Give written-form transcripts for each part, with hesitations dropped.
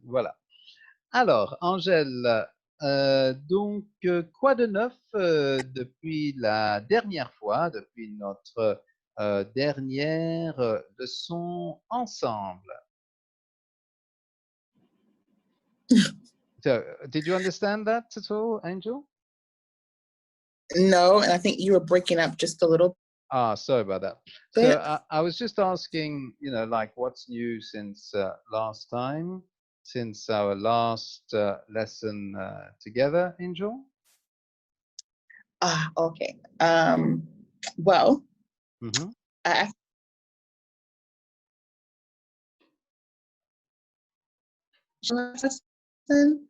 Voilà. Alors, Angèle, donc, quoi de neuf depuis la dernière fois, depuis notre dernière leçon ensemble? So, did you understand that at all, Angel? No, and I think you were breaking up just a little Ah, sorry about that. So bit. I was just asking, like what's new since last time, since our last lesson together, Angel? Okay. Well, Mm-hmm. I lesson,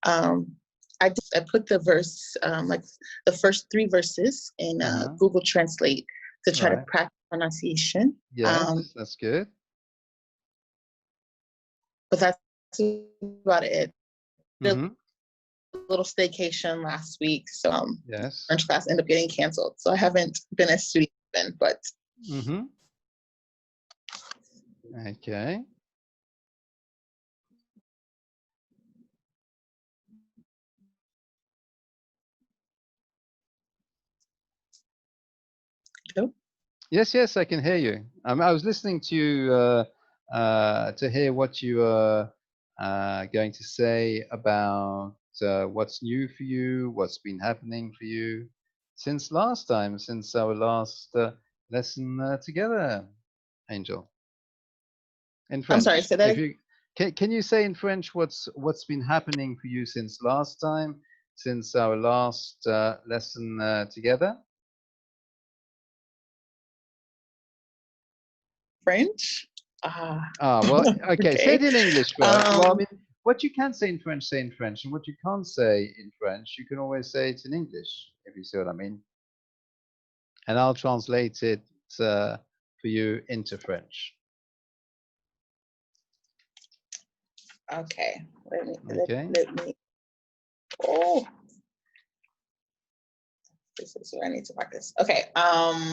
um, I put the verse, like the first three verses in Uh-huh. Google Translate to try to Right. practice pronunciation. Yes, that's good. But that's about it. Did Mm-hmm. a little staycation last week, so Yes. French class ended up getting canceled. So I haven't been a student, but Mm-hmm. Okay. no. Yes, yes, I can hear you. I was listening to you to hear what you were going to say about what's new for you, what's been happening for you since last time, since our last lesson together, Angel, in I'm sorry, French. say that If again. you can you say in French what's been happening for you since last time, since our last lesson together? French. Well, okay. Say it Okay. in English first. Well, I mean, what you can say in French, and what you can't say in French, you can always say it in English, if you see what I mean. And I'll translate it for you into French. Okay. Let me Okay. let me. Oh, this is where I need to practice. Okay. How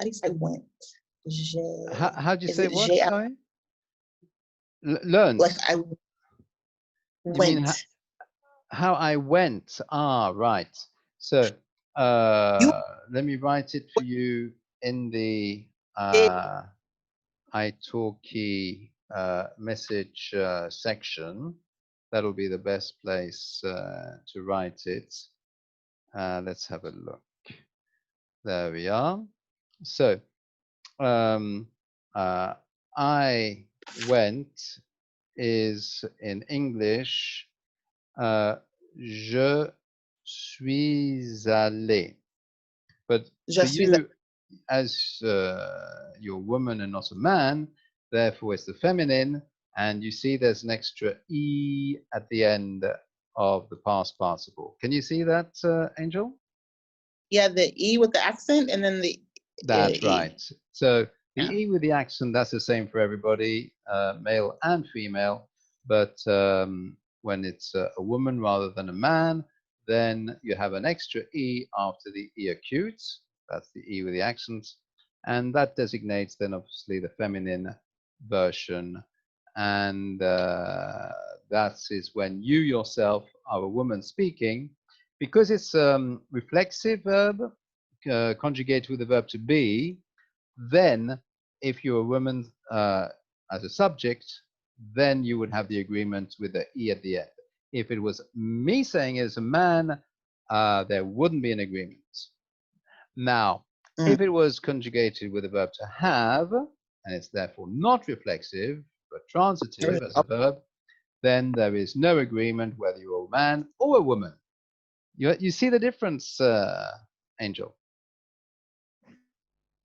do you say went? How do you Is say it what? J? Sorry. Learned. Like I You mean went. how I went? Ah, right. So You let me write it for you in the did. italki message section. That'll be the best place to write it. Let's have a look. There we are. So, um, I went is in English, je suis allé. But Je for suis. you, as you're a woman and not a man, therefore it's the feminine, and you see there's an extra E at the end of the past participle. Can you see that, Angel? Yeah, the E with the accent, and then the That's E. right. So the Yeah. E with the accent, that's the same for everybody, male and female. But when it's a woman rather than a man, then you have an extra E after the E acute. That's the E with the accent. And that designates then obviously the feminine version. And that is when you yourself are a woman speaking. Because it's reflexive verb, conjugate with the verb to be, then if you're a woman as a subject, then you would have the agreement with the E at the end. If it was me saying as a man, there wouldn't be an agreement. Now, Mm. if it was conjugated with the verb to have, and it's therefore not reflexive, but transitive as a verb, then there is no agreement whether you're a man or a woman. You see the difference, Angel?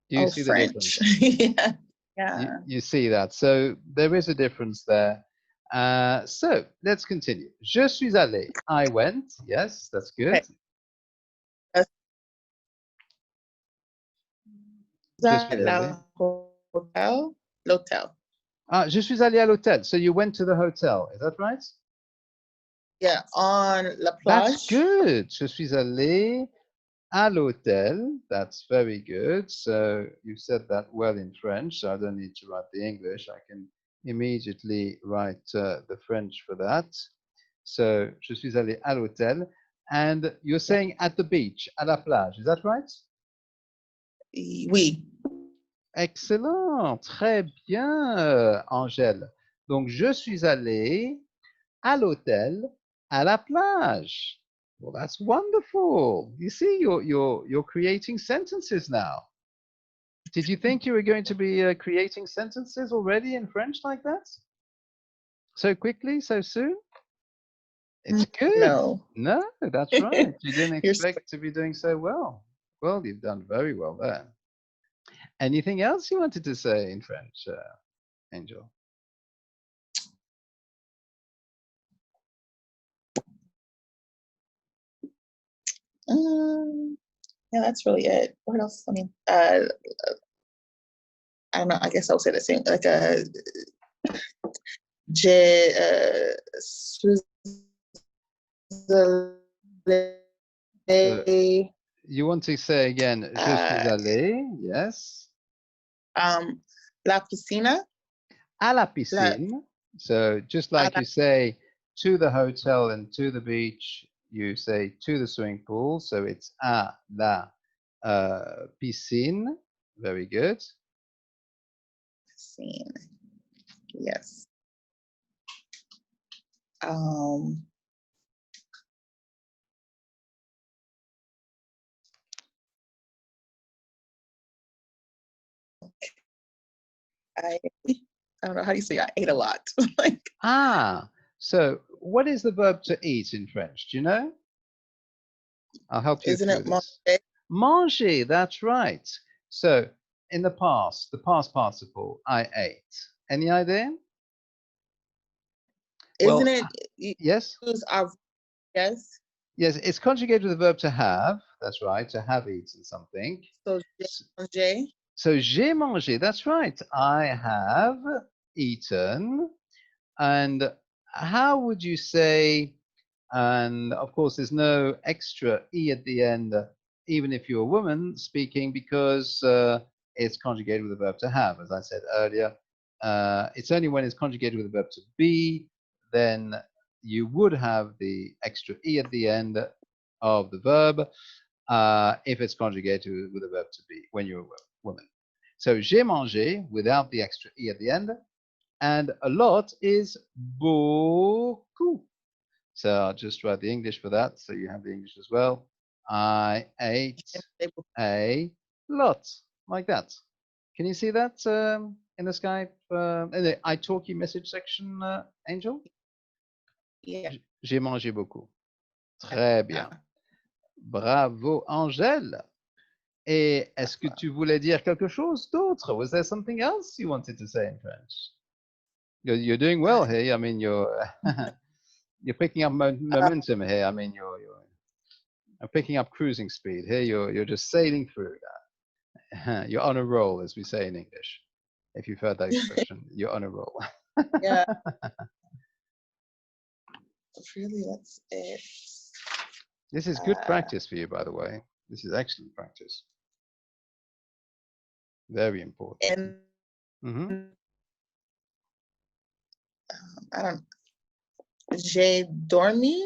Do you Oh, see the French. difference? Yeah. Yeah. You see that. So there is a difference there. So let's continue. Je suis allé. I went. Yes, that's good. Okay. That's Je that suis allé. hotel. L'hotel. Ah, je suis allé à l'hôtel. So you went to the hotel. Is that right? Yeah, on La That's Plage. good. Je suis allé À l'hôtel, that's very good. So you said that well in French, so I don't need to write the English. I can immediately write the French for that. So, je suis allé à l'hôtel. And you're Yeah. saying at the beach, à la plage, is that right? Oui. Excellent, très bien, Angèle. Donc, je suis allé à l'hôtel, à la plage. Well, that's wonderful. You see, you're creating sentences now. Did you think you were going to be creating sentences already in French like that? So quickly, so soon? It's good. No. No, that's right. You didn't You're expect to be doing so well. Well, you've done very well there. Anything else you wanted to say in French, Angel? yeah, that's really it. What else? I mean, I don't know. I guess I'll say the same. Like So you want to say again, je suis allé, yes. La piscina. À la La, piscine. So just like you say to the hotel and to the beach, you say to the swimming pool. So it's à la piscine. Very good. piscine. Yes. I don't know how do you say I ate a lot. Like, so what is the verb to eat in French? Do you know? I'll help you isn't through it this. manger? Manger, that's right. So in the past participle, I ate. Any idea? Isn't Well, it? You yes. use our yes. Yes, it's conjugated with the verb to have. That's right, to have eaten something. So manger. So j'ai mangé, that's right. I have eaten. And how would you say, and of course, there's no extra E at the end, even if you're a woman speaking, because it's conjugated with the verb to have, as I said earlier. It's only when it's conjugated with the verb to be, then you would have the extra E at the end of the verb if it's conjugated with the verb to be when you're a woman. So j'ai mangé without the extra E at the end, and a lot is beaucoup. So I'll just write the English for that, so you have the English as well. I ate a lot, like that. Can you see that in the Skype, in the italki message section, Angel? Yeah. J'ai mangé beaucoup. Très bien. Bravo, Angèle. Et est-ce que tu voulais dire quelque chose d'autre? Was there something else you wanted to say in French? You're doing well here. I mean, you're you're picking up momentum here. I mean, you're picking up cruising speed here. You're just sailing through that. You're on a roll, as we say in English. If you've heard that expression, you're on a roll. Yeah. Really, that's it. This is good practice for you, by the way. This is excellent practice. Very important. And I don't. J'ai dormi.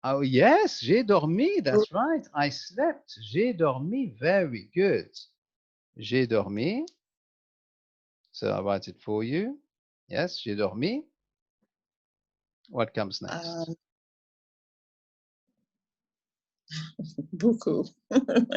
Oh yes, j'ai dormi. That's right. I slept. J'ai dormi. Very good. J'ai dormi. So I'll write it for you. Yes, j'ai dormi. What comes next? Beaucoup.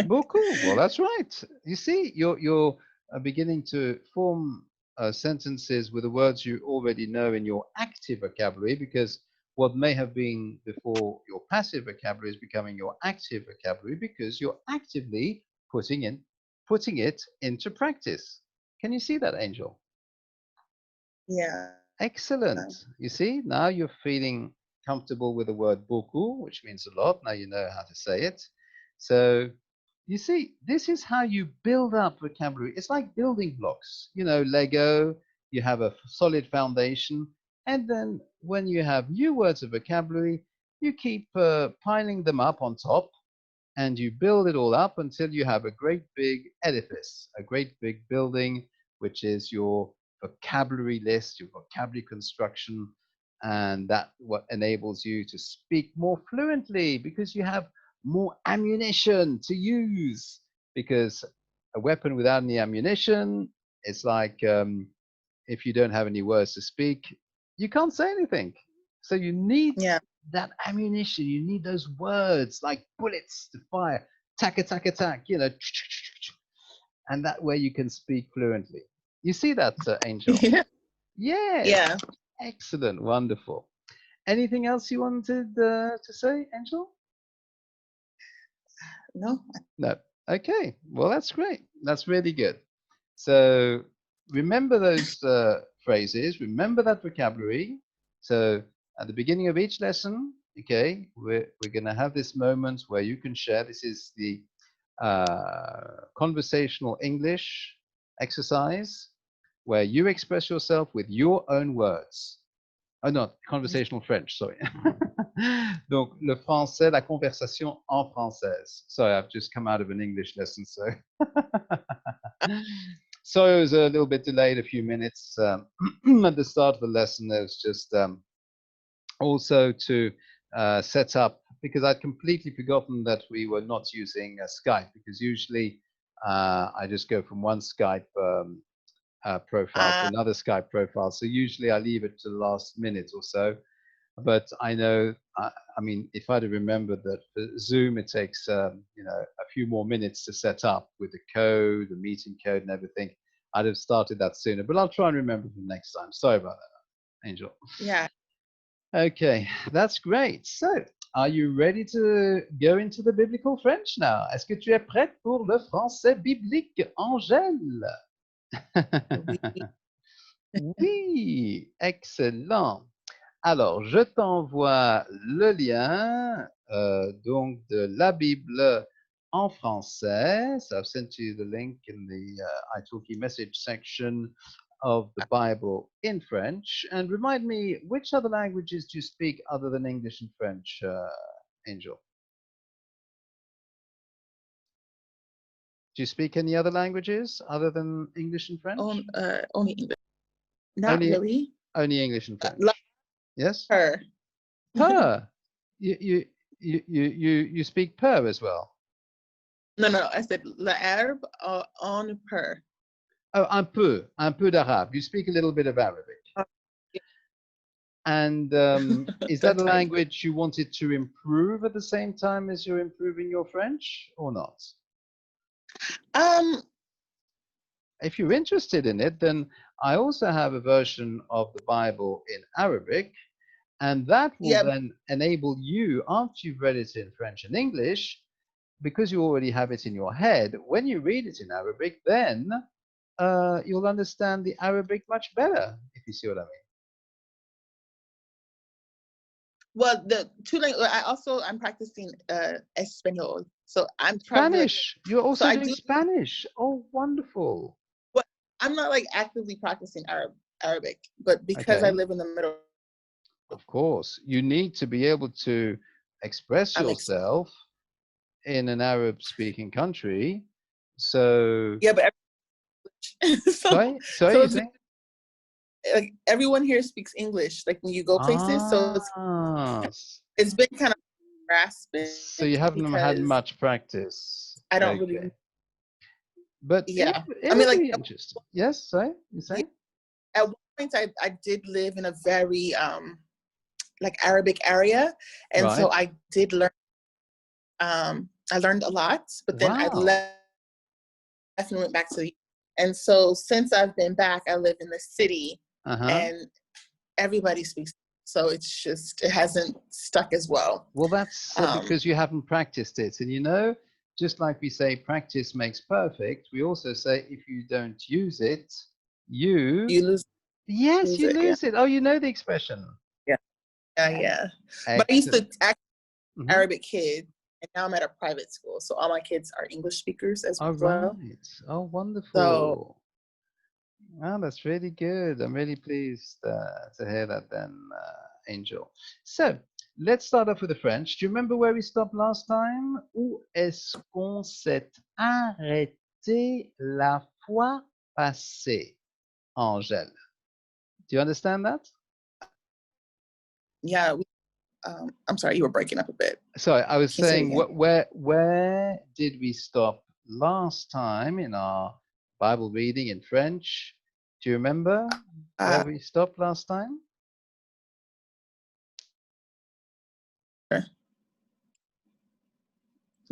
Beaucoup. Well, that's right. You see, you're beginning to form sentences with the words you already know in your active vocabulary, because what may have been before your passive vocabulary is becoming your active vocabulary because you're actively putting it into practice. Can you see that, Angel? Yeah. Excellent. You see, now you're feeling comfortable with the word beaucoup, which means a lot. Now you know how to say it. So you see, this is how you build up vocabulary. It's like building blocks, you know, Lego. You have a solid foundation. And then when you have new words of vocabulary, you keep piling them up on top. and you build it all up until you have a great big edifice, a great big building, which is your vocabulary list, your vocabulary construction, and that what enables you to speak more fluently because you have more ammunition to use. Because a weapon without any ammunition, it's like if you don't have any words to speak, you can't say anything. So you need Yeah. that ammunition. You need those words like bullets to fire, tack, attack, attack, you know, and that way you can speak fluently. You see that, Angel? Yeah. Yes. Yeah. Excellent. Wonderful. Anything else you wanted to say, Angel? No. No. Okay. Well, that's great. That's really good. So remember those phrases, remember that vocabulary. So at the beginning of each lesson, okay, we're going to have this moment where you can share. This is the conversational English exercise where you express yourself with your own words. Oh non, conversational French, sorry. Donc, le français, la conversation en française. Sorry, I've just come out of an English lesson, so. So it was a little bit delayed, a few minutes. At the start of the lesson, there was just also to set up, because I'd completely forgotten that we were not using Skype, because usually I just go from one Skype profile to another Skype profile. So usually I leave it to the last minute or so. But I know, I mean, if I'd have remembered that for Zoom, it takes, you know, a few more minutes to set up with the code, the meeting code and everything, I'd have started that sooner. But I'll try and remember for next time. Sorry about that, Angel. Yeah. Okay, that's great. So, are you ready to go into the biblical French now? Est-ce que tu es prête pour le français biblique, Angèle? Oui. Oui, excellent. Alors, je t'envoie le lien donc de la Bible en français. So I've sent you the link in the italki message section of the Bible in French. And remind me, which other languages do you speak other than English and French, Angel? Do you speak any other languages other than English and French? Only English. Not Only, really. only English and French. Like Yes? her. Per. You speak Per as well. No. I said l'arabe on per. Oh, un peu d'arabe. You speak a little bit of Arabic. Yeah. And is that a language you wanted to improve at the same time as you're improving your French or not? If you're interested in it, then I also have a version of the Bible in Arabic, and that will then enable you, after you've read it in French and English, because you already have it in your head, when you read it in Arabic, then you'll understand the Arabic much better, if you see what I mean. Well, the two languages. I'm practicing Espanol, so I'm Spanish. You're also doing do Spanish. Oh, wonderful. Well, I'm not like actively practicing Arabic, but because I live in the middle. Of course, you need to be able to express yourself in an Arab-speaking country. So yeah, but sorry, so you think? Like everyone here speaks English, like when you go places. So it's been kind of grasping. So you haven't had much practice. I don't really. But yeah, I mean, like, interesting. Yes, sorry, you say? At one point, I did live in a very like Arabic area, and so I did learn. I learned a lot, but then I left and went back to the. And so since I've been back, I live in the city, and everybody speaks. So it hasn't stuck as well. Well, that's because you haven't practiced it. And you know, just like we say, practice makes perfect, we also say if you don't use it, you lose. Yes, you lose it. Oh, you know the expression. Yeah. But I used to act Arabic kids, and now I'm at a private school, so all my kids are English speakers as well. Right. Oh, wonderful. Oh, that's really good. I'm really pleased to hear that then, Angel. So let's start off with the French. Do you remember where we stopped last time? Où est-ce qu'on s'est arrêté la fois passée, Angèle? Do you understand that? Yeah. I'm sorry, you were breaking up a bit. Sorry, I was saying, where did we stop last time in our Bible reading in French? Do you remember where we stopped last time?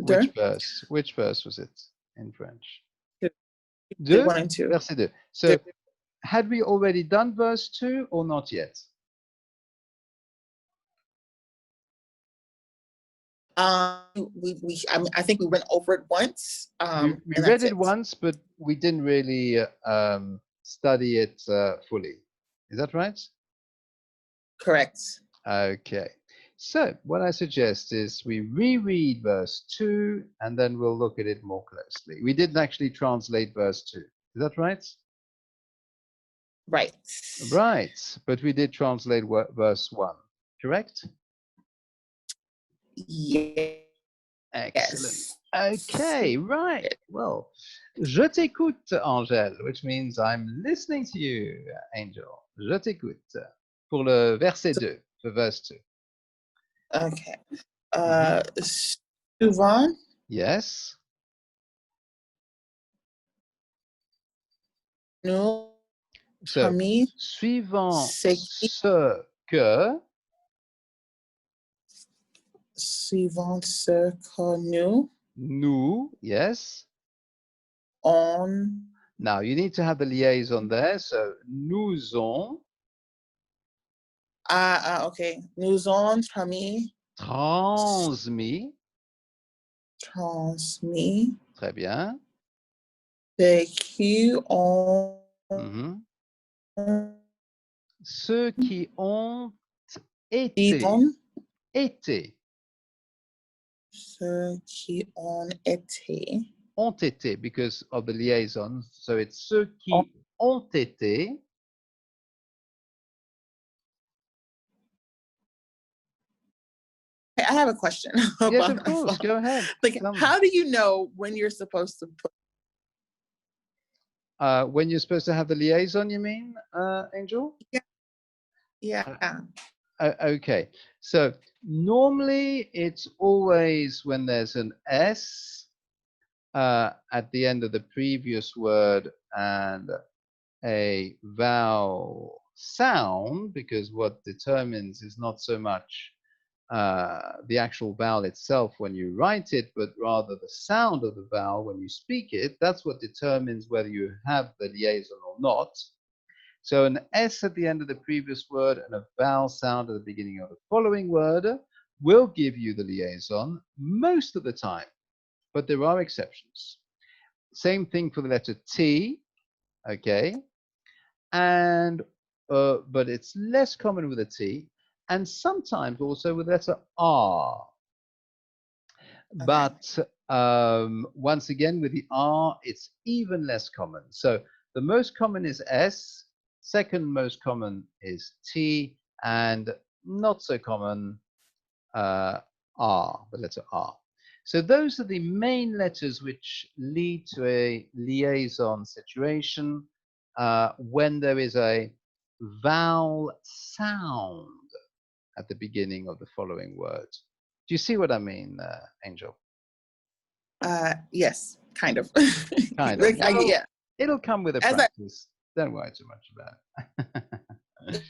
Which verse? Which verse was it in French? 2, 1 and 2. Verset 2. So, had we already done verse 2 or not yet? I think we went over it once. We read it once, but we didn't really study it fully. Is that right? Correct. Okay. So what I suggest is we reread verse 2 and then we'll look at it more closely. We didn't actually translate verse 2. Is that right? Right. Right. But we did translate verse 1. Correct? Yeah. Excellent. Okay, right. Well, je t'écoute, Angèle, which means I'm listening to you, Angel. Je t'écoute. Pour le verset 2, for verse 2. Okay. Souvent. Yes. Nous. So, suivant ce que. Suivant ce que nous. Nous, yes. On. Now, you need to have the liaison there. So, nous ont. Okay. Nous ont transmis. Transmis. Très bien. Ce qui ont. Ceux qui ont été. Été. Ceux qui ont été. Ont été, because of the liaison. So it's ceux qui ont été. I have a question. Yes, of course. Go ahead. Like, how do you know when you're supposed to put? When you're supposed to have the liaison, you mean, Angel? Yeah. Okay. So normally it's always when there's an S at the end of the previous word and a vowel sound, because what determines is not so much the actual vowel itself when you write it, but rather the sound of the vowel when you speak it. That's what determines whether you have the liaison or not. So an S at the end of the previous word and a vowel sound at the beginning of the following word will give you the liaison most of the time, but there are exceptions. Same thing for the letter T, okay? And but it's less common with a T, and sometimes also with the letter R. Okay. But once again, with the R, it's even less common. So the most common is S, second most common is T, and not so common R, the letter R. So those are the main letters which lead to a liaison situation when there is a vowel sound at the beginning of the following word. Do you see what I mean, Angel? Yes, kind of. Kind of. Well, yeah. It'll come with a practice. Don't worry too much about it.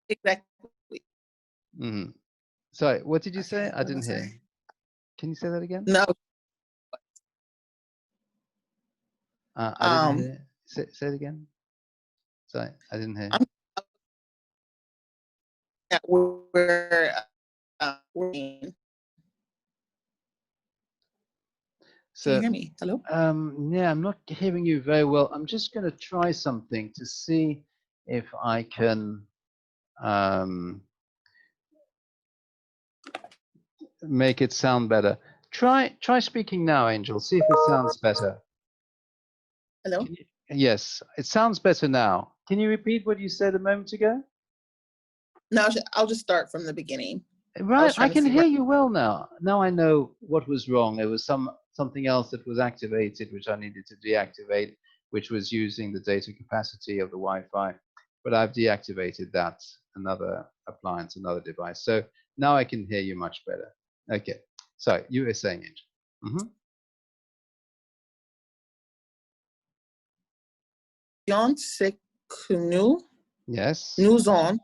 Exactly. Mm-hmm. Sorry, what did you say? I didn't hear. Can you say that again? No. I didn't hear. Say it again. Sorry, I didn't hear. We're so, can you hear me? Hello? Yeah, I'm not hearing you very well. I'm just going to try something to see if I can make it sound better. Try speaking now, Angel. See if it sounds better. Hello? Yes, it sounds better now. Can you repeat what you said a moment ago? No, I'll just start from the beginning. Right, I can hear you well now. Now I know what was wrong. There was something else that was activated, which I needed to deactivate, which was using the data capacity of the Wi-Fi. But I've deactivated that, another appliance, another device. So now I can hear you much better. Okay, so you were saying it. C'est que nous, Yes. Nous ont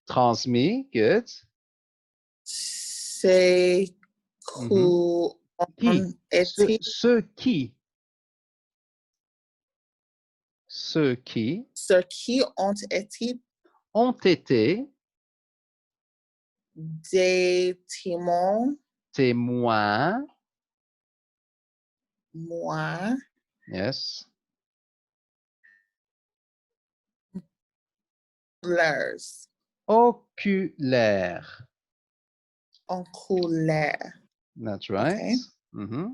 transmis. Good. C'est que été. Ceux qui ont été des témoins. Moi. Yes. Oculaires. That's right. Okay.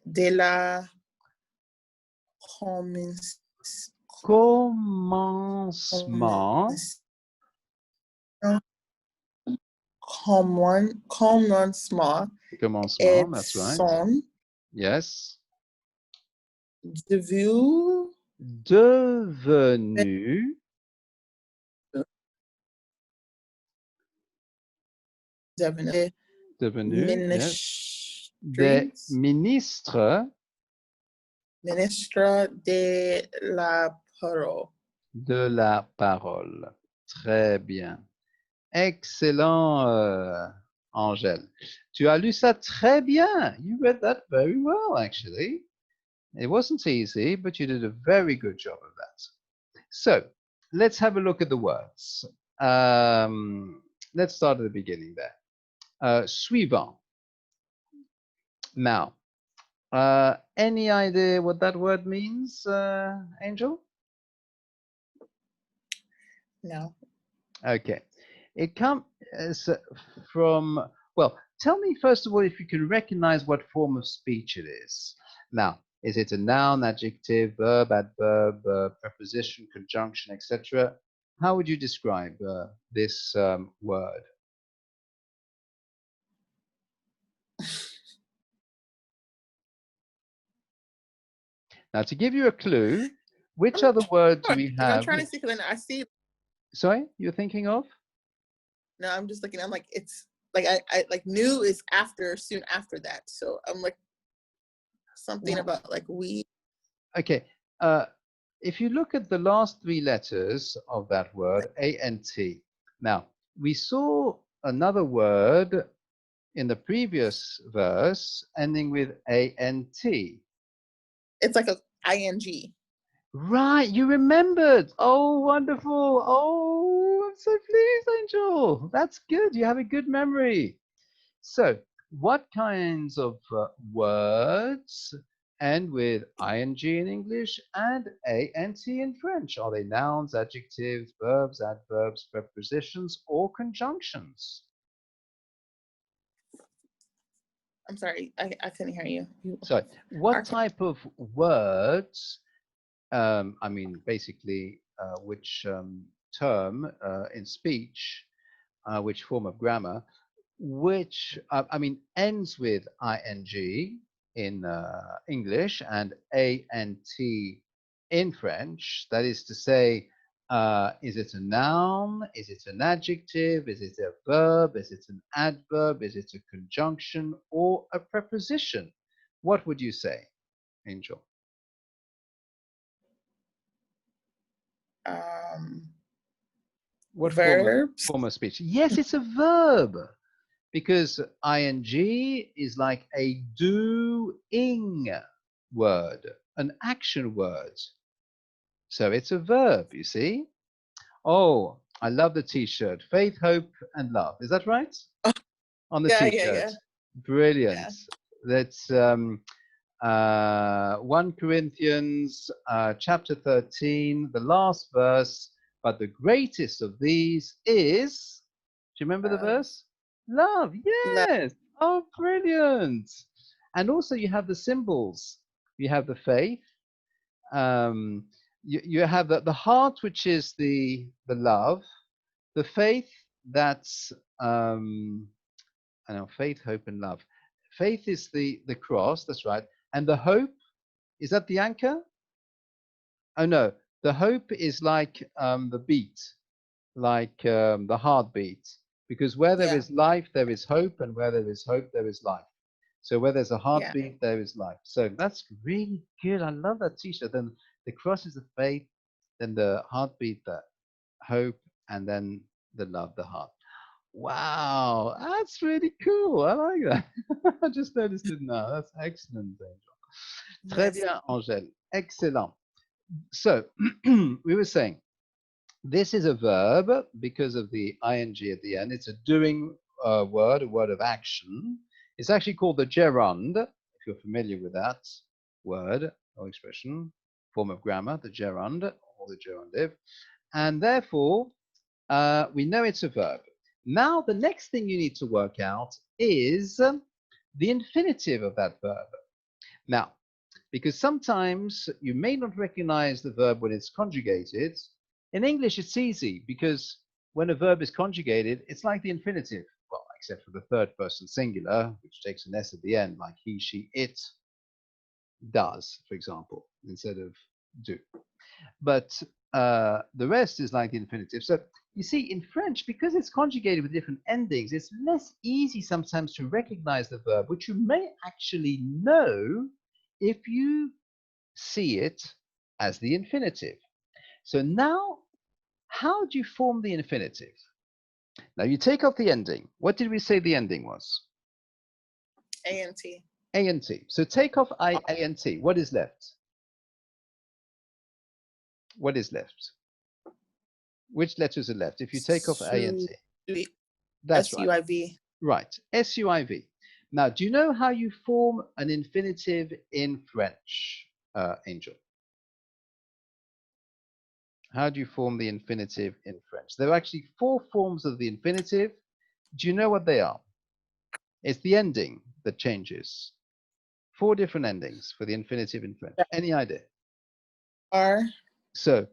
De la commencement. Commencement. That's right. Yes. Devenu. Yes. Des ministres. Ministre de la parole. De la parole. Très bien. Excellent, Angèle. Tu as lu ça très bien. You read that very well, actually. It wasn't easy, but you did a very good job of that. So, let's have a look at the words. Let's start at the beginning there. Suivant. Now, any idea what that word means, Angel? No. Okay. It comes from, well, tell me first of all if you can recognize what form of speech it is. Now, is it a noun, adjective, verb, adverb, preposition, conjunction, etc.? How would you describe this word? Now, to give you a clue, which other word do we have? I'm trying to see because I see. Sorry, you're thinking of? No, I'm just looking. I'm like, it's like I like new is after, soon after that. So I'm like something about like we. Okay. If you look at the last three letters of that word, A-N-T. Now, we saw another word in the previous verse ending with A-N-T. It's like a I-N-G. Right, you remembered. Oh, wonderful. Oh, I'm so pleased, Angel. That's good. You have a good memory. So, what kinds of words end with ing in English and ant in French? Are they nouns, adjectives, verbs, adverbs, prepositions, or conjunctions? I'm sorry, I couldn't hear you. Sorry, what type of words, I mean, basically, which term in speech, which form of grammar, which, I mean, ends with ing in English and ant in French. That is to say, is it a noun? Is it an adjective? Is it a verb? Is it an adverb? Is it a conjunction or a preposition? What would you say, Angel? What form of speech? Yes, it's a verb. Because ing is like a doing word, an action word. So it's a verb, you see. Oh, I love the t-shirt. Faith, hope, and love. Is that right? On the t-shirt. Yeah. Brilliant. Yeah. That's 1 Corinthians chapter 13, the last verse. But the greatest of these is, do you remember the verse? Love, yes. Oh, brilliant. And also you have the symbols. You have the faith. You have the heart, which is the love. The faith, that's I know, faith, hope, and love. Faith is the cross, that's right. And the hope, is that the anchor? Oh no, the hope is like the beat, like the heartbeat. Because where there Yeah. is life, there is hope, and where there is hope, there is life. So where there's a Yeah. heartbeat, there is life. So that's really good. I love that t-shirt. Then the cross is the faith, then the heartbeat, the hope, and then the love, the heart. Wow, that's really cool. I like that. I just noticed it now. That's excellent, Angel. Très Yes. bien, Angèle. Excellent. So we were saying this is a verb because of the ing at the end. It's a doing word, a word of action. It's actually called the gerund, if you're familiar with that word or expression, form of grammar, the gerund or the gerundive. And therefore, we know it's a verb. Now, the next thing you need to work out is the infinitive of that verb. Now, because sometimes you may not recognize the verb when it's conjugated. In English, it's easy because when a verb is conjugated, it's like the infinitive. Well, except for the third person singular, which takes an S at the end, like he, she, it does, for example, instead of do. But the rest is like the infinitive. So you see, in French, because it's conjugated with different endings, it's less easy sometimes to recognize the verb, which you may actually know if you see it as the infinitive. So now, how do you form the infinitive? Now you take off the ending. What did we say the ending was? ANT. ANT. So take off ANT. What is left? What is left? Which letters are left? If you take off ANT. That's right. SUIV. Right. SUIV. Now, do you know how you form an infinitive in French, Angel? How do you form the infinitive in French? There are actually 4 forms of the infinitive. Do you know what they are? It's the ending that changes. 4 different endings for the infinitive in French. Any idea? R. So,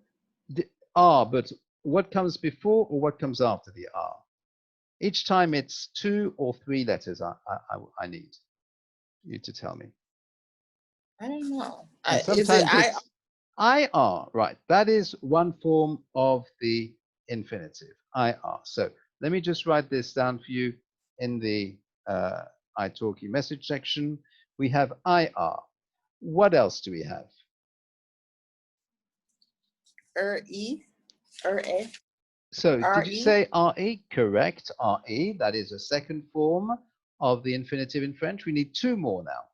the R, but what comes before or what comes after the R? Each time it's 2 or 3 letters I need you to tell me. I don't know. And sometimes it's IR, right? That is one form of the infinitive, IR. So let me just write this down for you in the italki message section. We have IR. What else do we have? E. A. So did you RE. say RE? Correct, RE. That is a second form of the infinitive in French. We need 2 more now.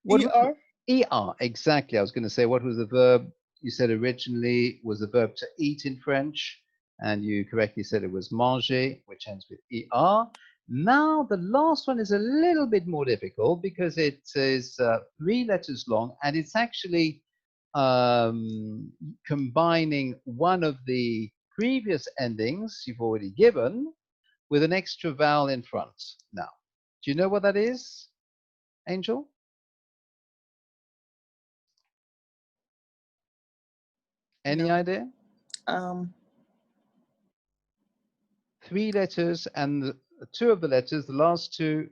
What ER. ER, exactly. I was going to say, what was the verb you said originally was the verb to eat in French? And you correctly said it was manger, which ends with ER. Now, the last one is a little bit more difficult because it is 3 letters long, and it's actually combining one of the previous endings you've already given with an extra vowel in front. Now, do you know what that is, Angel? Any No. idea? 3 letters, and 2 of the letters, the last 2,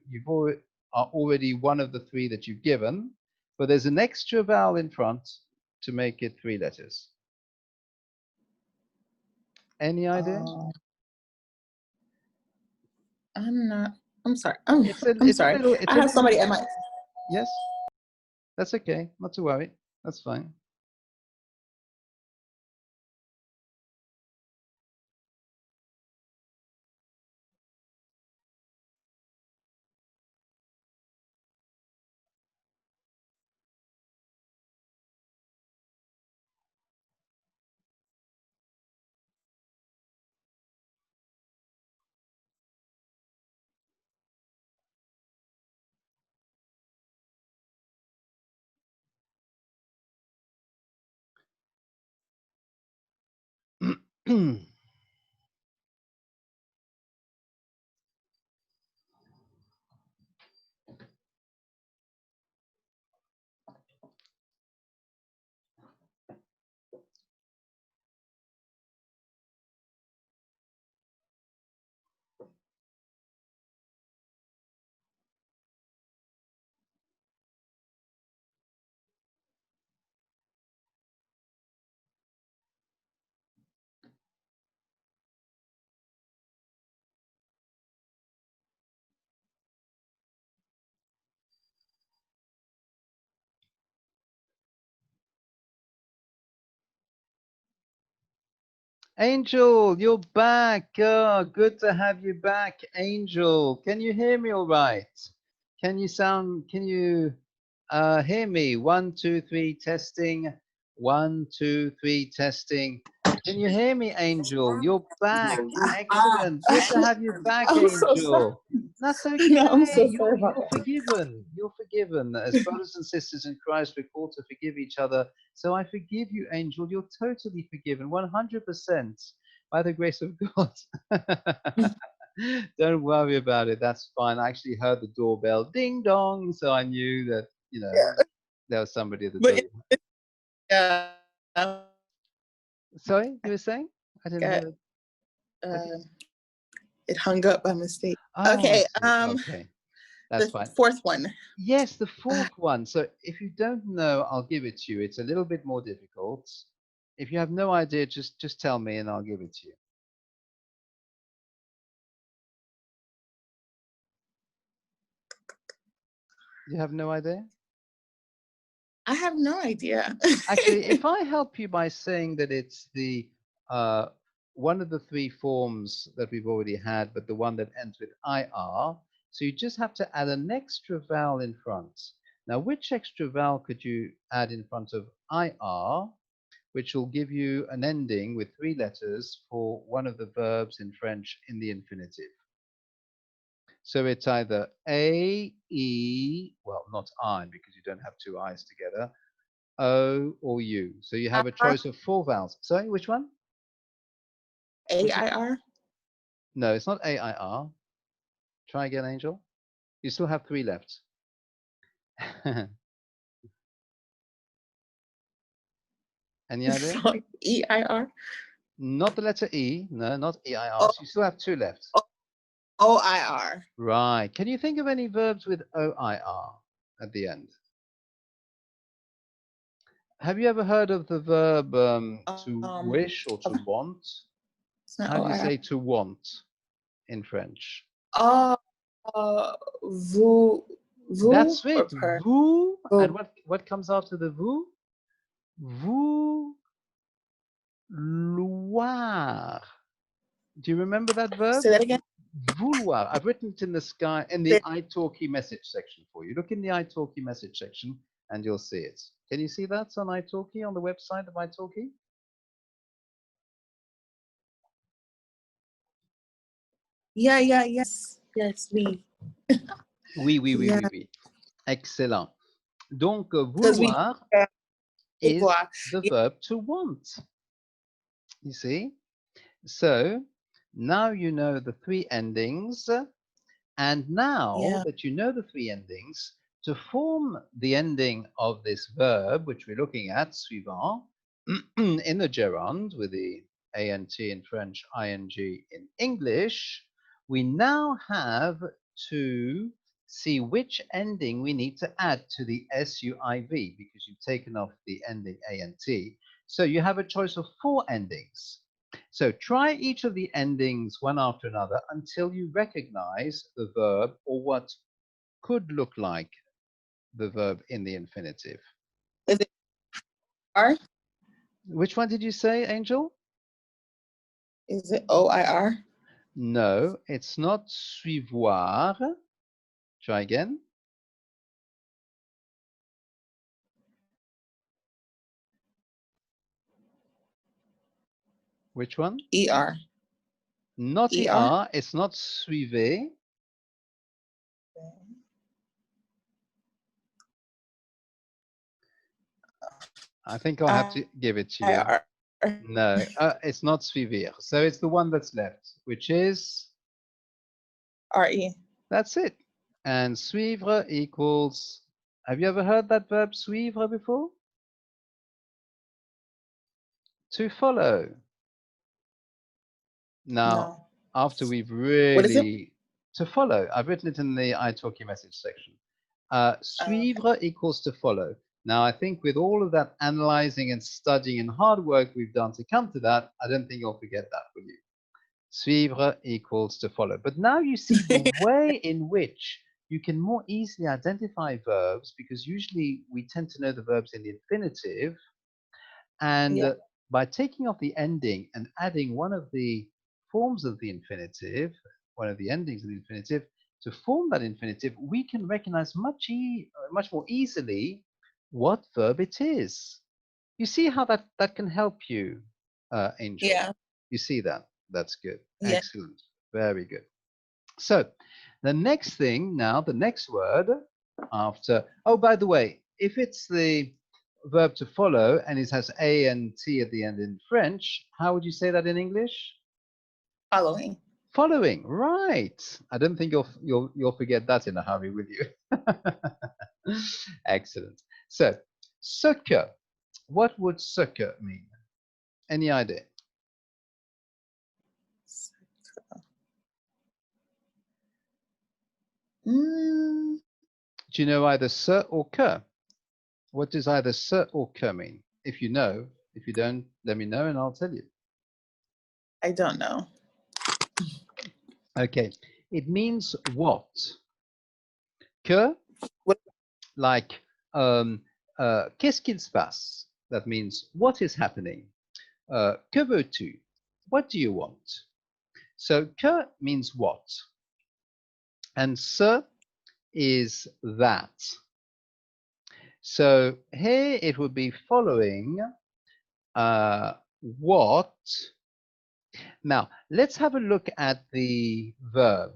are already one of the 3 that you've given, but there's an extra vowel in front to make it 3 letters. Any idea? I'm sorry. I'm sorry. I have somebody at my. Yes, that's okay. Not to worry. That's fine. Angel, you're back. Oh, good to have you back, Angel. Can you hear me all right? Can you hear me? 1, 2, 3, testing. 1, 2, 3, testing. Can you hear me, Angel? You're back. Excellent. Good to have you back, I'm so sorry. Angel. That's okay. No, I'm so sorry You're about that. forgiven. You're forgiven. As brothers and sisters in Christ, we're called to forgive each other. So I forgive you, Angel. You're totally forgiven, 100%, by the grace of God. Don't worry about it. That's fine. I actually heard the doorbell ding dong, so I knew that, Yeah. there was somebody at the But door. yeah, Sorry, you were saying? I didn't got hear it. it hung up by mistake. Oh, I Okay, see. Okay, that's the fine. fourth one. Yes, the fourth one. So if you don't know, I'll give it to you. It's a little bit more difficult. If you have no idea, just tell me and I'll give it to you. You have no idea? I have no idea. Actually, if I help you by saying that it's the one of the three forms that we've already had, but the one that ends with IR, so you just have to add an extra vowel in front. Now, which extra vowel could you add in front of IR, which will give you an ending with 3 letters for one of the verbs in French in the infinitive? So it's either A, E, well, not I, because you don't have 2 I's together, O, or U. So you have a choice of 4 vowels. Sorry, which one? AIR? No, it's not AIR. Try again, Angel. You still have 3 left. Any idea? EIR? Not the letter E. No, not EIR. Oh, So you still have 2 left. OIR. Right. Can you think of any verbs with OIR at the end? Have you ever heard of the verb to wish or to want? How do you say to want in French? Vous, That's it. or Vous. And what comes after the vous? Vouloir. Do you remember that verb? Say that again. Vouloir. I've written it in the sky in the italki message section for you. Look in the italki message section and you'll see it. Can you see that on italki, on the website of italki? Yeah, yes, oui. Oui. Excellent. Donc, vouloir is the verb to want. You see? So, now you know the 3 endings. And now that you know the 3 endings, to form the ending of this verb, which we're looking at, suivant, in the gerund with the ANT in French, ING in English, we now have to see which ending we need to add to the SUIV because you've taken off the ending ANT. So you have a choice of 4 endings. So try each of the endings one after another until you recognize the verb or what could look like the verb in the infinitive. Is it R? Which one did you say, Angel? Is it OIR? No, it's not suivoir. Try again. Which one? ER. Not ER. It's not suivez. I think I'll have to give it to you. No, it's not suivre. So it's the one that's left, which is RE. That's it. And suivre equals, have you ever heard that verb suivre before? To follow. Now, after we've really, to follow, I've written it in the italki message section. Suivre equals to follow. Now, I think with all of that analyzing and studying and hard work we've done to come to that, I don't think you'll forget that, will you? Suivre equals to follow. But now you see the way in which you can more easily identify verbs because usually we tend to know the verbs in the infinitive. And by taking off the ending and adding one of the forms of the infinitive, one of the endings of the infinitive, to form that infinitive, we can recognize much more easily what verb it is. You see how that can help you, Angel? Yeah. You see that? That's good. Yeah. Excellent. Very good. So the next thing now, the next word after, oh, by the way, if it's the verb to follow and it has A and T at the end in French, how would you say that in English? Following. Following, right. I don't think you'll forget that in a hurry, will you? Excellent. So, succor. What would succor mean? Any idea? Mm. Do you know either ce or que? What does either ce or que mean? If you know, if you don't, let me know and I'll tell you. I don't know. Okay, it means what? Que, like, qu'est-ce qu'il se passe? That means what is happening. Que veux-tu? What do you want? So que means what? And ce is that. So here it would be following what. Now, let's have a look at the verb.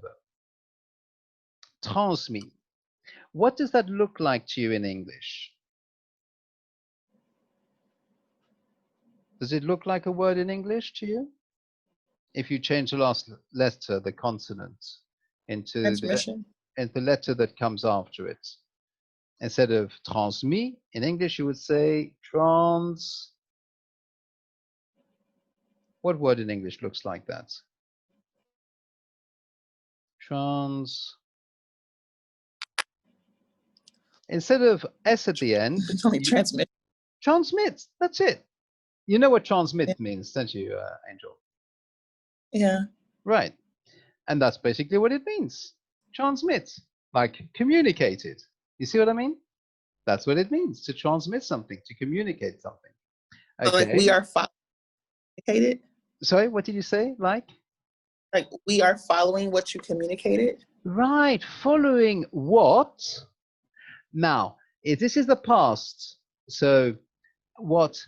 Transmis. What does that look like to you in English? Does it look like a word in English to you? If you change the last letter, the consonant, into the letter that comes after it. Instead of transmis, in English you would say trans. What word in English looks like that? Trans. Instead of S at the end. It's only transmit. Transmit, that's it. You know what transmit means, don't you, Angel? Yeah. Right. And that's basically what it means. Transmit, like communicated. You see what I mean? That's what it means, to transmit something, to communicate something. Okay. So like we are communicated? Sorry, what did you say? Like we are following what you communicated? Right, following what? Now, if this is the past, so what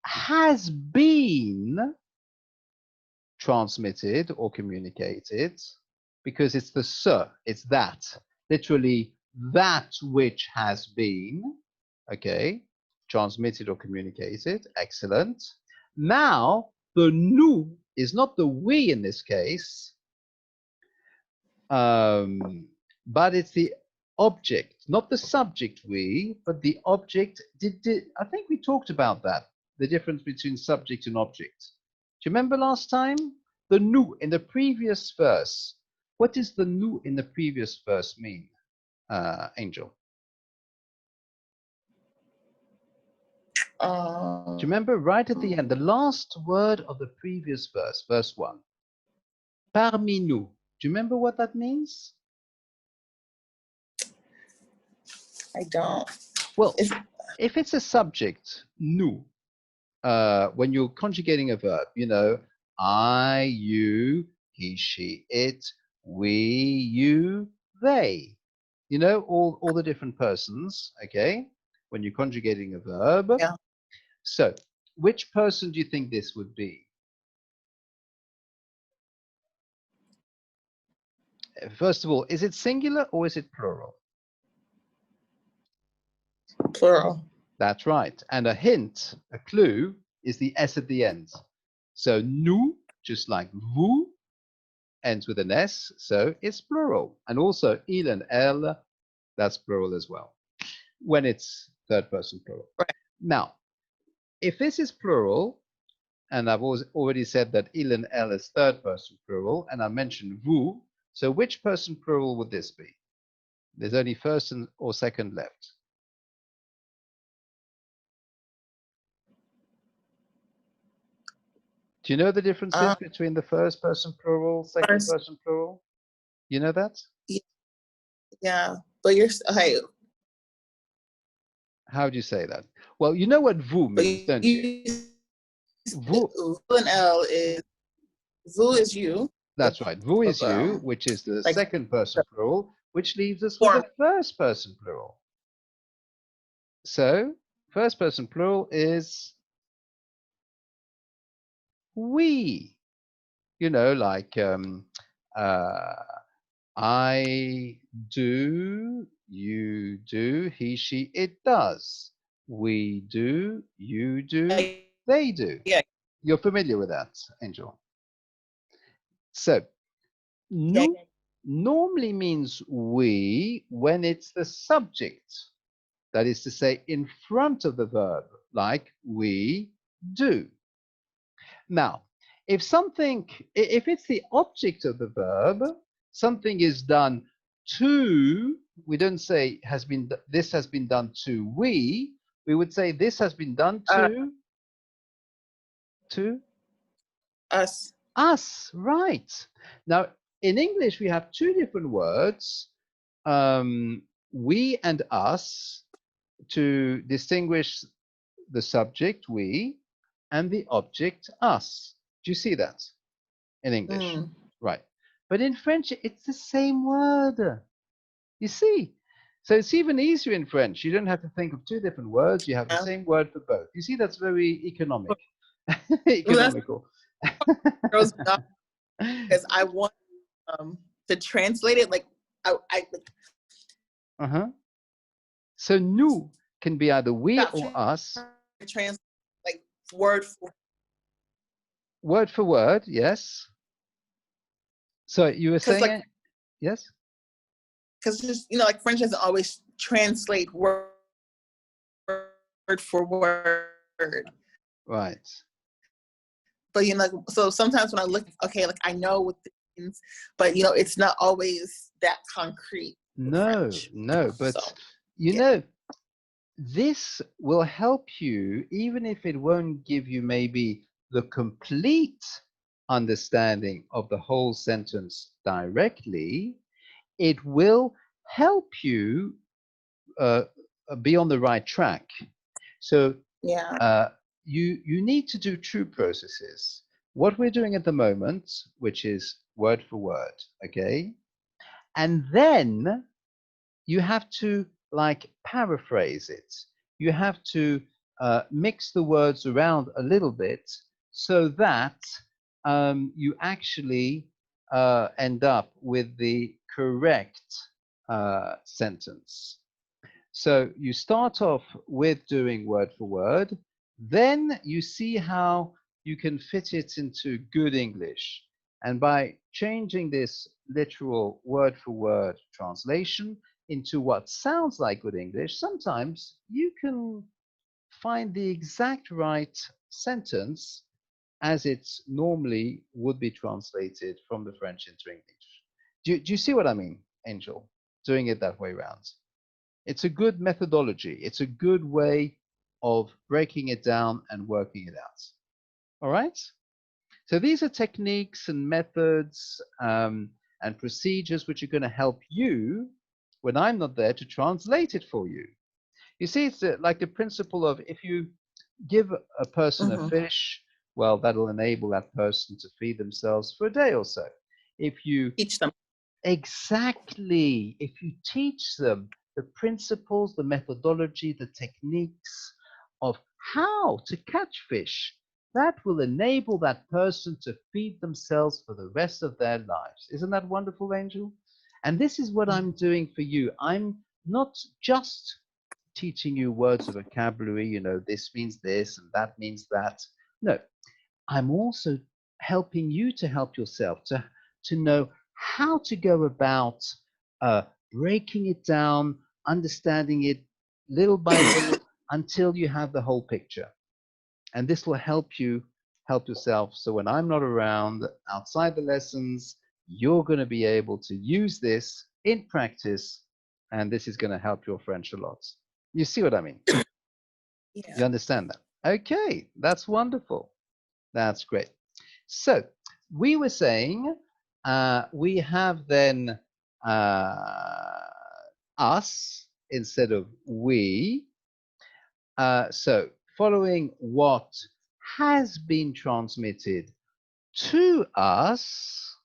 has been transmitted or communicated, because it's the ce, it's that, literally that which has been, okay, transmitted or communicated, excellent. Now, the nous is not the we in this case, but it's the object, not the subject we, but the object. I think we talked about that, the difference between subject and object. Do you remember last time? The nous in the previous verse. What does the nous in the previous verse mean, Angel? Do you remember right at the end, the last word of the previous verse, verse 1? Parmi nous. Do you remember what that means? I don't. Well, if it's a subject, nous, when you're conjugating a verb, you know, I, you, he, she, it, we, you, they. You know, all the different persons, okay, when you're conjugating a verb. Yeah. So, which person do you think this would be? First of all, is it singular or is it plural? Plural. That's right. And a hint, a clue, is the S at the end. So nous, just like vous, ends with an S, so it's plural. And also il and elle, that's plural as well, when it's third person plural. Right. Now, if this is plural, and I've already said that il and elle is third person plural, and I mentioned vous, so which person plural would this be? There's only first or second left. Do you know the differences between the first person plural, second person plural? You know that? Yeah, but you're okay. How do you say that? Well, you know what vous means, don't you? Vous. and L is, vous is you. That's right. Vous is you, um, which is the like second person plural, which leaves us with form. the first person plural. So, first person plural is we. You know, like I do, you do, he, she, it does. We do, you do, they do. Yeah. You're familiar with that, Angel. So, Yeah. nous normally means we when it's the subject. That is to say, in front of the verb, like we do. Now, if it's the object of the verb, something is done to, we don't say this has been done to we would say this has been done to Us. us, right. Now, in English, we have two different words, we and us, to distinguish the subject, we, and the object, us. Do you see that in English? Right. But in French, it's the same word. You see? So it's even easier in French. You don't have to think of two different words. You have the same word for both. You see, that's very economic. Economical. Because I want to translate it like I uh-huh. So nous can be either we or us. Translate like word for word, yes. So you were saying, like, yes? Because just, like French doesn't always translate word for word. Right. But so sometimes when I look, okay, like I know what it means, but it's not always that concrete. No, but so, this will help you, even if it won't give you maybe the complete understanding of the whole sentence directly. It will help you be on the right track. So you need to do two processes. What we're doing at the moment, which is word for word, okay? And then you have to like paraphrase it. You have to mix the words around a little bit so that you actually end up with the correct sentence. So you start off with doing word for word, then you see how you can fit it into good English. And by changing this literal word for word translation into what sounds like good English, sometimes you can find the exact right sentence as it normally would be translated from the French into English. Do you see what I mean, Angel? Doing it that way around. It's a good methodology. It's a good way of breaking it down and working it out. All right? So these are techniques and methods and procedures which are going to help you when I'm not there to translate it for you. You see, it's like the principle of if you give a person a fish, well, that'll enable that person to feed themselves for a day or so. If you teach them. Exactly. If you teach them the principles, the methodology, the techniques of how to catch fish, that will enable that person to feed themselves for the rest of their lives. Isn't that wonderful, Angel? And this is what I'm doing for you. I'm not just teaching you words of vocabulary, this means this and that means that. No, I'm also helping you to help yourself to know how to go about breaking it down, understanding it little by little until you have the whole picture. And this will help you help yourself. So when I'm not around outside the lessons, you're going to be able to use this in practice, and this is going to help your French a lot. You see what I mean? Yeah. You understand that? Okay, that's wonderful. That's great. So we were saying we have then us instead of we. So following what has been transmitted to us,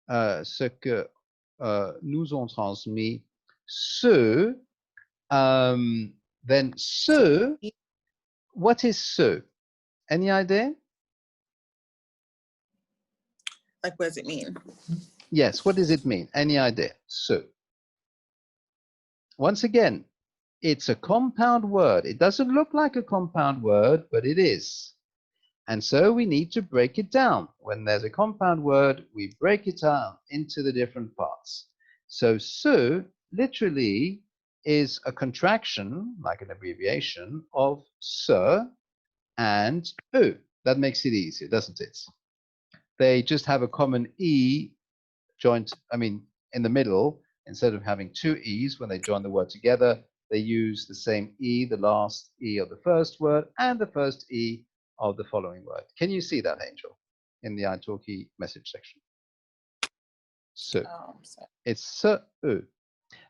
ce que nous ont transmis ceux, then ce, what is ce? Any idea? Like, what does it mean? Yes, what does it mean? Any idea? Ce. Once again, it's a compound word. It doesn't look like a compound word, but it is. And so we need to break it down. When there's a compound word, we break it down into the different parts. So ce literally is a contraction, like an abbreviation, of ce and e. That makes it easier, doesn't it? They just have a common e joined, in the middle. Instead of having two e's when they join the word together, they use the same e, the last e of the first word and the first e of the following word. Can you see that, Angel, in the italki message section? So it's ce.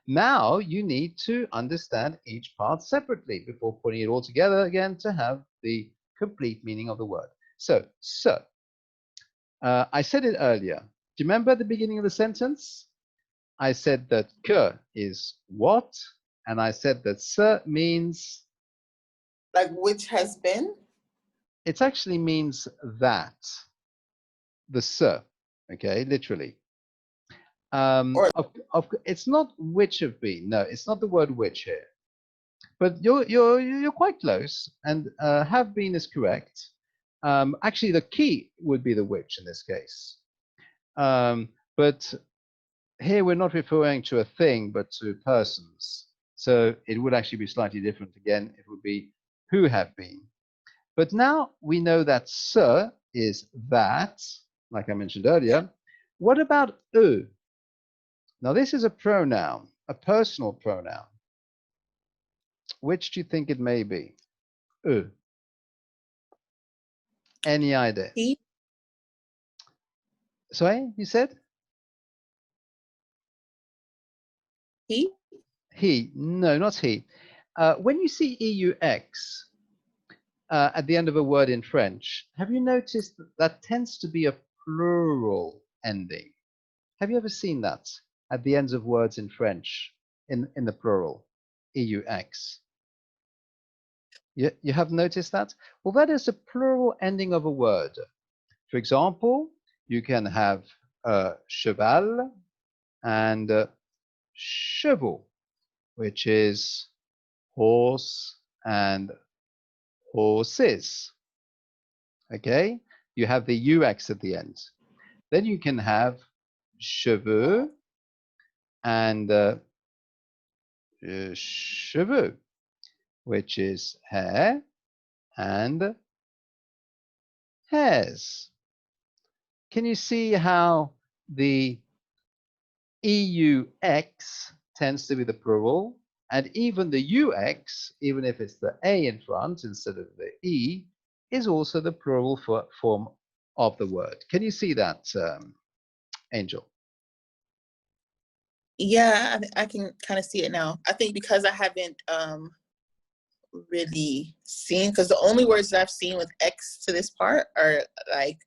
Now you need to understand each part separately before putting it all together again to have the complete meaning of the word. So ce. I said it earlier. Do you remember the beginning of the sentence? I said that que is what, and I said that ce means, like, which has been? It actually means that. The ce, okay, literally. It's not which have been. No, it's not the word which here. But you're quite close, and have been is correct. Actually, the key would be the which in this case. But here we're not referring to a thing, but to persons. So it would actually be slightly different again. It would be who have been. But now we know that ce is that, like I mentioned earlier. What about eux? Now this is a pronoun, a personal pronoun. Which do you think it may be? Eux. Any idea? He. Sorry, you said? He? He. No, not he. When you see EUX at the end of a word in French, have you noticed that tends to be a plural ending? Have you ever seen that at the ends of words in French in the plural? EUX. You have noticed that? Well, that is a plural ending of a word. For example, you can have cheval and chevaux, which is horse and horses. Okay, you have the UX at the end. Then you can have cheveux and cheveux, which is hair and hairs. Can you see how the EUX tends to be the plural, and even the UX, even if it's the A in front instead of the E, is also the plural form of the word. Can you see that, Angel? Yeah, I can kind of see it now. I think because I haven't really seen, because the only words that I've seen with X to this part are like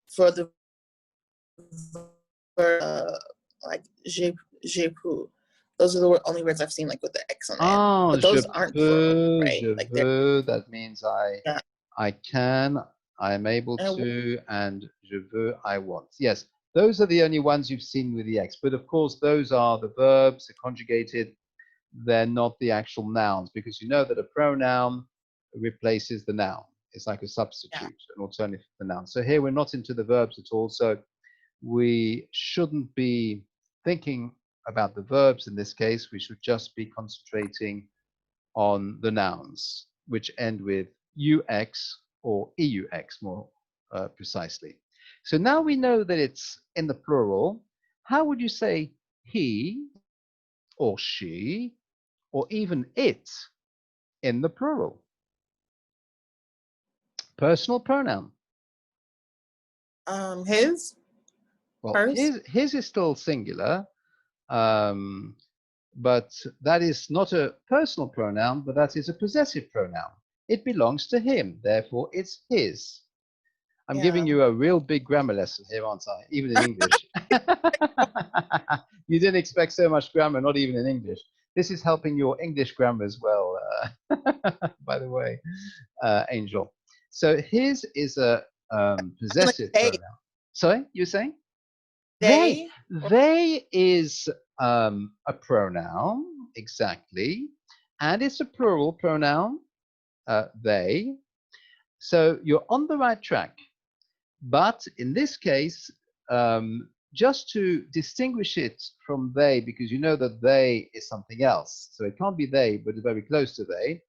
for the like j'ai pu. Those are the only words I've seen like with the X on the end. But those aren't plural, right? Je like veux, that means I can, I am able to, and je veux, I want. Yes, those are the only ones you've seen with the X. But of course, those are the verbs, they're conjugated. They're not the actual nouns, because you know that a pronoun replaces the noun. It's like a substitute, an alternative to the noun. So here we're not into the verbs at all. So we shouldn't be thinking about the verbs in this case. We should just be concentrating on the nouns, which end with UX or EUX more precisely. So now we know that it's in the plural. How would you say he or she or even it in the plural? Personal pronoun. His. Well, his is still singular. but that is not a personal pronoun, but that is a possessive pronoun. It belongs to him, therefore it's his. I'm giving Yeah. you a real big grammar lesson here, aren't I? Even in English. You didn't expect so much grammar, not even in English. This is helping your English grammar as well, by the way, Angel. So his is a Like possessive they, pronoun. Sorry, you saying? They. they, or They is a pronoun, exactly. And it's a plural pronoun, they. So you're on the right track. But in this case, just to distinguish it from they, because you know that they is something else. So it can't be they, but it's very close to they.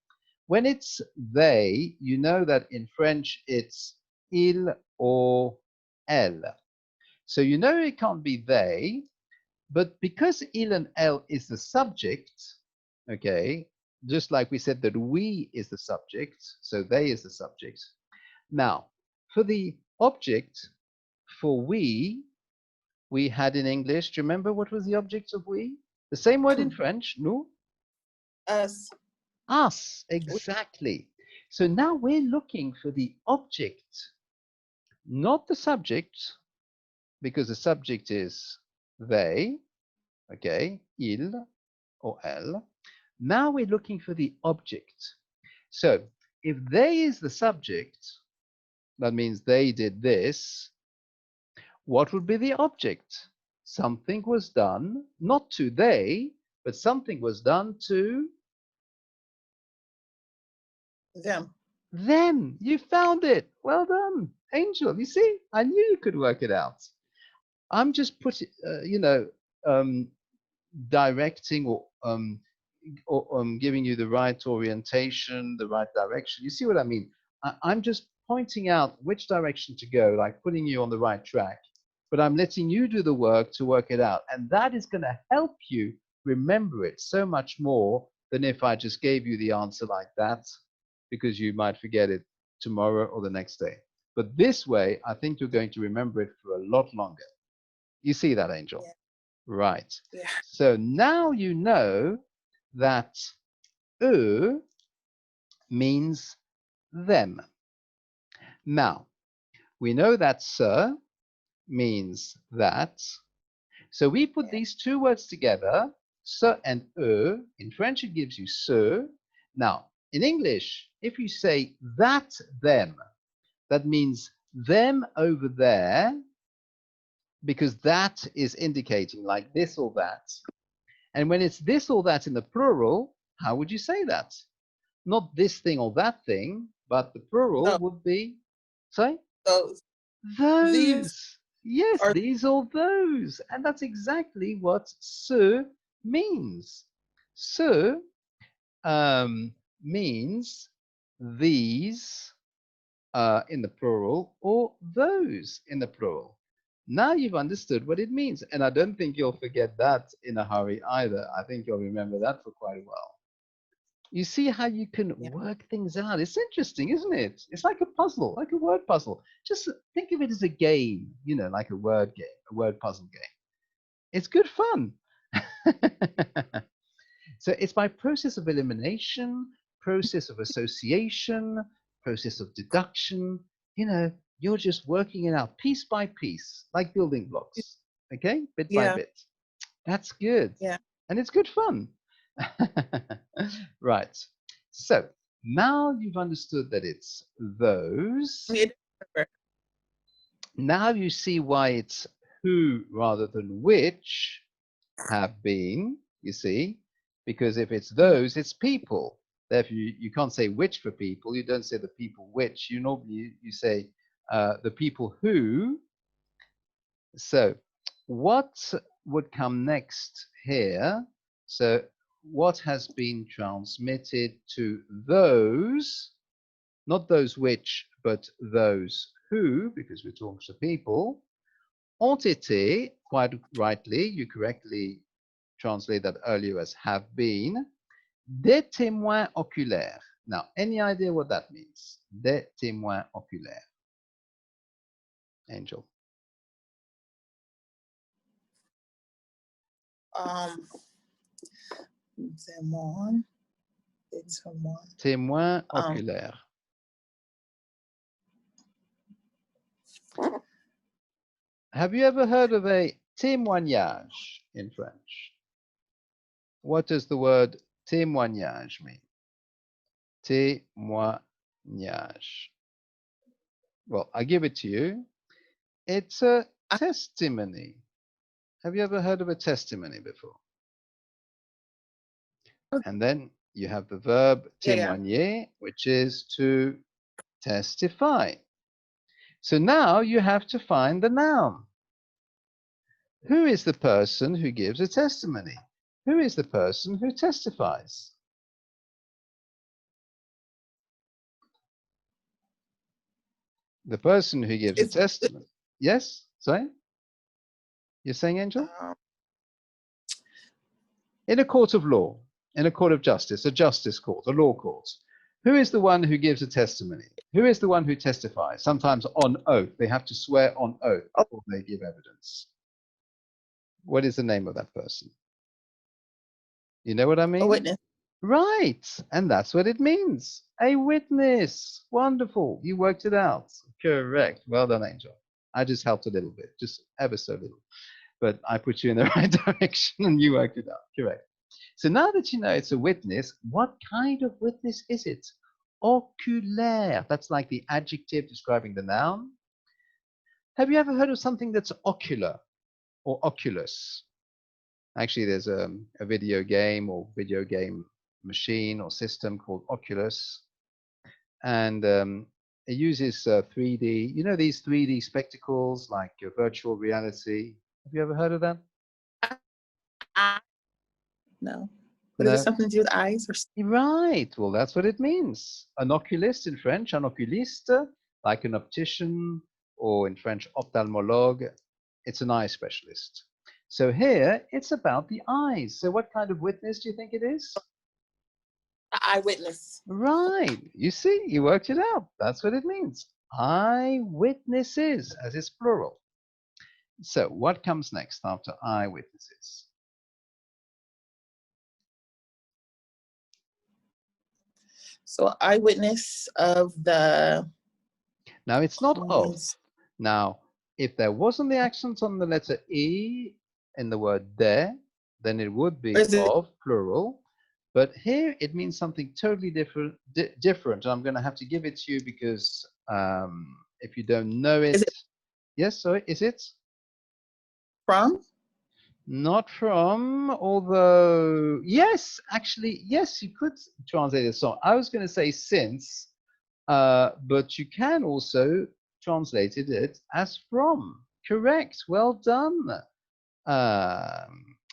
When it's they, you know that in French it's il or elle. So you know it can't be they, but because il and elle is the subject, okay, just like we said that we is the subject, so they is the subject. Now, for the object, for we had in English, do you remember what was the object of we? The same word in French, nous? us. Us, exactly. So now we're looking for the object, not the subject, because the subject is they, okay, il or elle. Now we're looking for the object. So if they is the subject, that means they did this, what would be the object? Something was done, not to they, but something was done to Them. them. You found it. Well done, Angel. You see, I knew you could work it out. I'm just putting, um, directing or giving you the right orientation, the right direction. You see what I mean? I'm just pointing out which direction to go, like putting you on the right track. But I'm letting you do the work to work it out. And that is going to help you remember it so much more than if I just gave you the answer like that, because you might forget it tomorrow or the next day. But this way, I think you're going to remember it for a lot longer. You see that, Angel? Yeah. Right. Yeah. So now you know that eux means them. Now, we know that ce means that. So we put Yeah. these two words together, ce and eux. In French, it gives you ce. Now, in English, if you say that them, that means them over there, because that is indicating like this or that. And when it's this or that in the plural, how would you say that? Not this thing or that thing, but the plural So would be, say, those. These those. Yes, are these or those. And that's exactly what ce means. Ce means these in the plural or those in the plural. Now you've understood what it means. And I don't think you'll forget that in a hurry either. I think you'll remember that for quite a while. You see how you can yeah. work things out. It's interesting, isn't it? It's like a puzzle, like a word puzzle. Just think of it as a game, like a word game, a word puzzle game. It's good fun. So it's by process of elimination, process of association, process of deduction. You're just working it out piece by piece, like building blocks. Okay, bit by Yeah. bit. That's good. Yeah. And it's good fun. Right. So now you've understood that it's those. It, Now you see why it's who rather than which have been, you see, because if it's those, it's people. Therefore, you can't say which for people. You don't say the people which. You normally you say the people who. So what would come next here? So what has been transmitted to those, not those which, but those who, because we're talking to people, ont été, quite rightly, you correctly translate that earlier as have been, des témoins oculaires. Now, any idea what that means? Des témoins oculaires. Angel. um Témoin. Témoin oculaire. Have you ever heard of a témoignage in French? What does the word témoignage mean? Témoignage. Well, I give it to you. It's a testimony. Have you ever heard of a testimony before? And then you have the verb témoigner, which is to testify. So now you have to find the noun. Who is the person who gives a testimony? Who is the person who testifies? The person who gives a testimony. Yes? Sorry? You're saying, Angel? In a court of law, in a court of justice, a justice court, a law court, who is the one who gives a testimony? Who is the one who testifies? Sometimes on oath. They have to swear on oath before they give evidence. What is the name of that person? You know what I mean? A witness. Right. And that's what it means. A witness. Wonderful. You worked it out. Correct. Well done, Angel. I just helped a little bit, just ever so little. But I put you in the right direction and you worked it out. Correct. So now that you know it's a witness, what kind of witness is it? Oculaire. That's like the adjective describing the noun. Have you ever heard of something that's ocular or oculus? Actually, there's a video game or video game machine or system called Oculus. And it uses 3D, you know, these 3D spectacles like virtual reality. Have you ever heard of that? No. But is it something to do with eyes? Or... Right. Well, that's what it means. An oculist in French, un oculiste, like an optician, or in French, ophtalmologue. It's an eye specialist. So here, it's about the eyes. So what kind of witness do you think it is? Eyewitness. Right. You see, you worked it out. That's what it means. Eyewitnesses, as it's plural. So what comes next after eyewitnesses? So eyewitness of the... Now, it's not of. Now, if there wasn't the accent on the letter E in the word de, then it would be of, plural. But here it means something totally different. I'm going to have to give it to you because if you don't know it... Yes, sorry, is it? From? Not from, although, yes, actually, yes, you could translate it. So I was going to say since, but you can also translate it as from. Correct. Well done,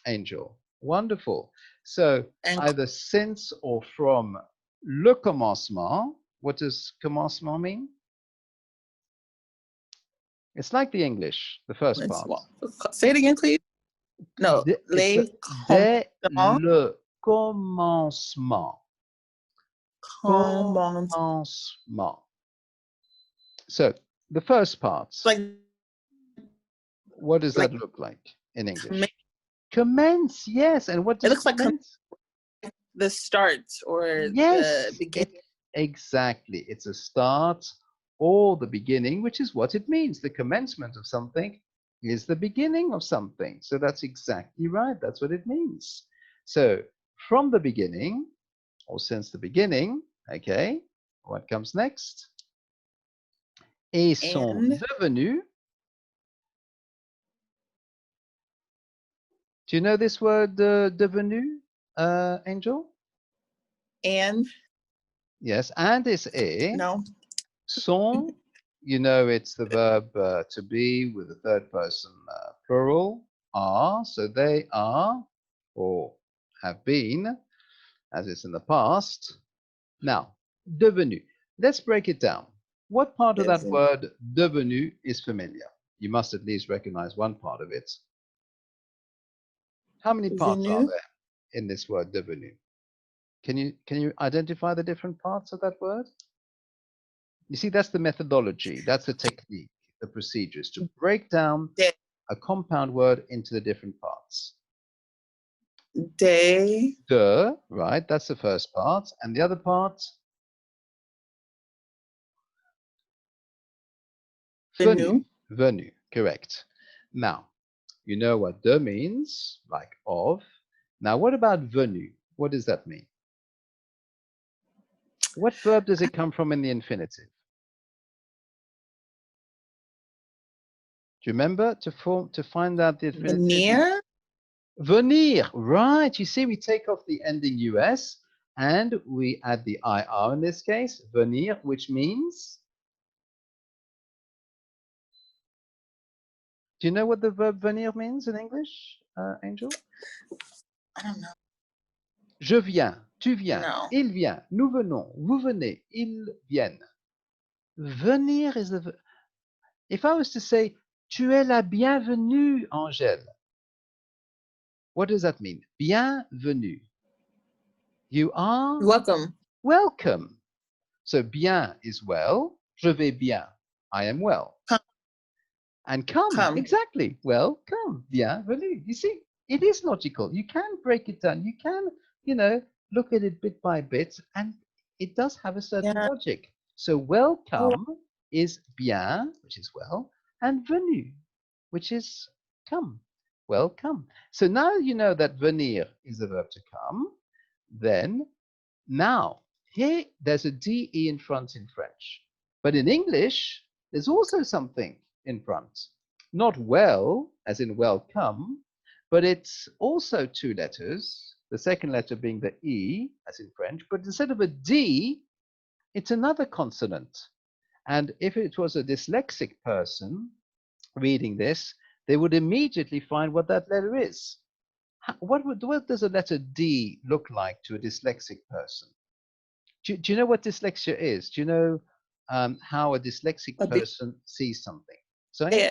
Angel. Wonderful. So either since or from le commencement. What does commencement mean? It's like the English, the first part. Say it again, please. No, dès le commencement. Commencement. So the first part. Like, what does that look like in English? Commence, yes. And what does it looks commence? Like the start or the beginning. Exactly. It's a start or the beginning, which is what it means. The commencement of something is the beginning of something. So that's exactly right. That's what it means. So from the beginning, or since the beginning, okay, what comes next? Et sont devenus. Do you know this word, devenu, Angel? And? Yes, and is et. No. Sont, you know, it's the verb to be with the third person plural, are, so they are, or have been, as it's in the past. Now, devenu. Let's break it down. What part of that word devenu is familiar? You must at least recognize one part of it. How many parts are there in this word devenu? Can you identify the different parts of that word? You see, that's the methodology, that's the technique, the procedures to break down a compound word into the different parts. De. De, right? That's the first part. And the other part? Venu. Venu, correct. Now, you know what de means, like of. Now, what about venu? What does that mean? What verb does it come from in the infinitive? Do you remember to find out the infinitive? Venir. Venir, right. You see, we take off the ending US and we add the IR in this case, venir, which means? Do you know what the verb venir means in English, Angel? I don't know. Je viens, tu viens, No. il vient, nous venons, vous venez, ils viennent. Venir is the. If I was to say, tu es la bienvenue, Angèle, what does that mean? Bienvenue. You are welcome. Welcome. So bien is well. Je vais bien. I am well. Come. And come. Exactly. Well, come. Bienvenue. You see, it is logical. You can break it down. You can, look at it bit by bit, and it does have a certain logic. So welcome is bien, which is well, and venu, which is come. Welcome. So now you know that venir is the verb to come. Then, now, here there's a DE in front in French. But in English, there's also something in front. Not well, as in welcome, but it's also two letters, the second letter being the E, as in French, but instead of a D, it's another consonant. And if it was a dyslexic person reading this, they would immediately find what that letter is. What does a letter D look like to a dyslexic person? Do you know what dyslexia is? Do you know how a dyslexic person sees something? So yeah,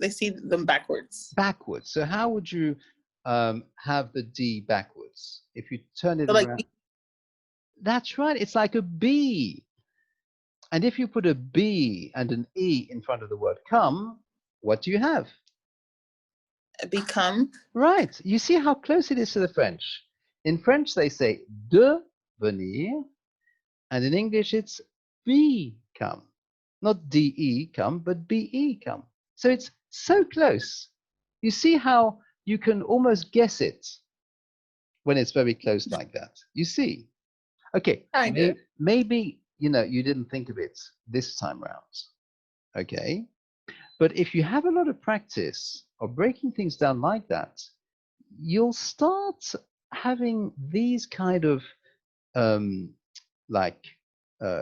they see them backwards. Backwards. So how would you have the D backwards? If you turn it so around. Like, that's right. It's like a B. And if you put a B and an E in front of the word come, what do you have? Become. Right. You see how close it is to the French. In French, they say devenir, and in English, it's become. Not DE come, but BE come. So it's so close. You see how you can almost guess it when it's very close like that. You see? Okay. Maybe, you didn't think of it this time round. Okay. But if you have a lot of practice of breaking things down like that, you'll start having these kind of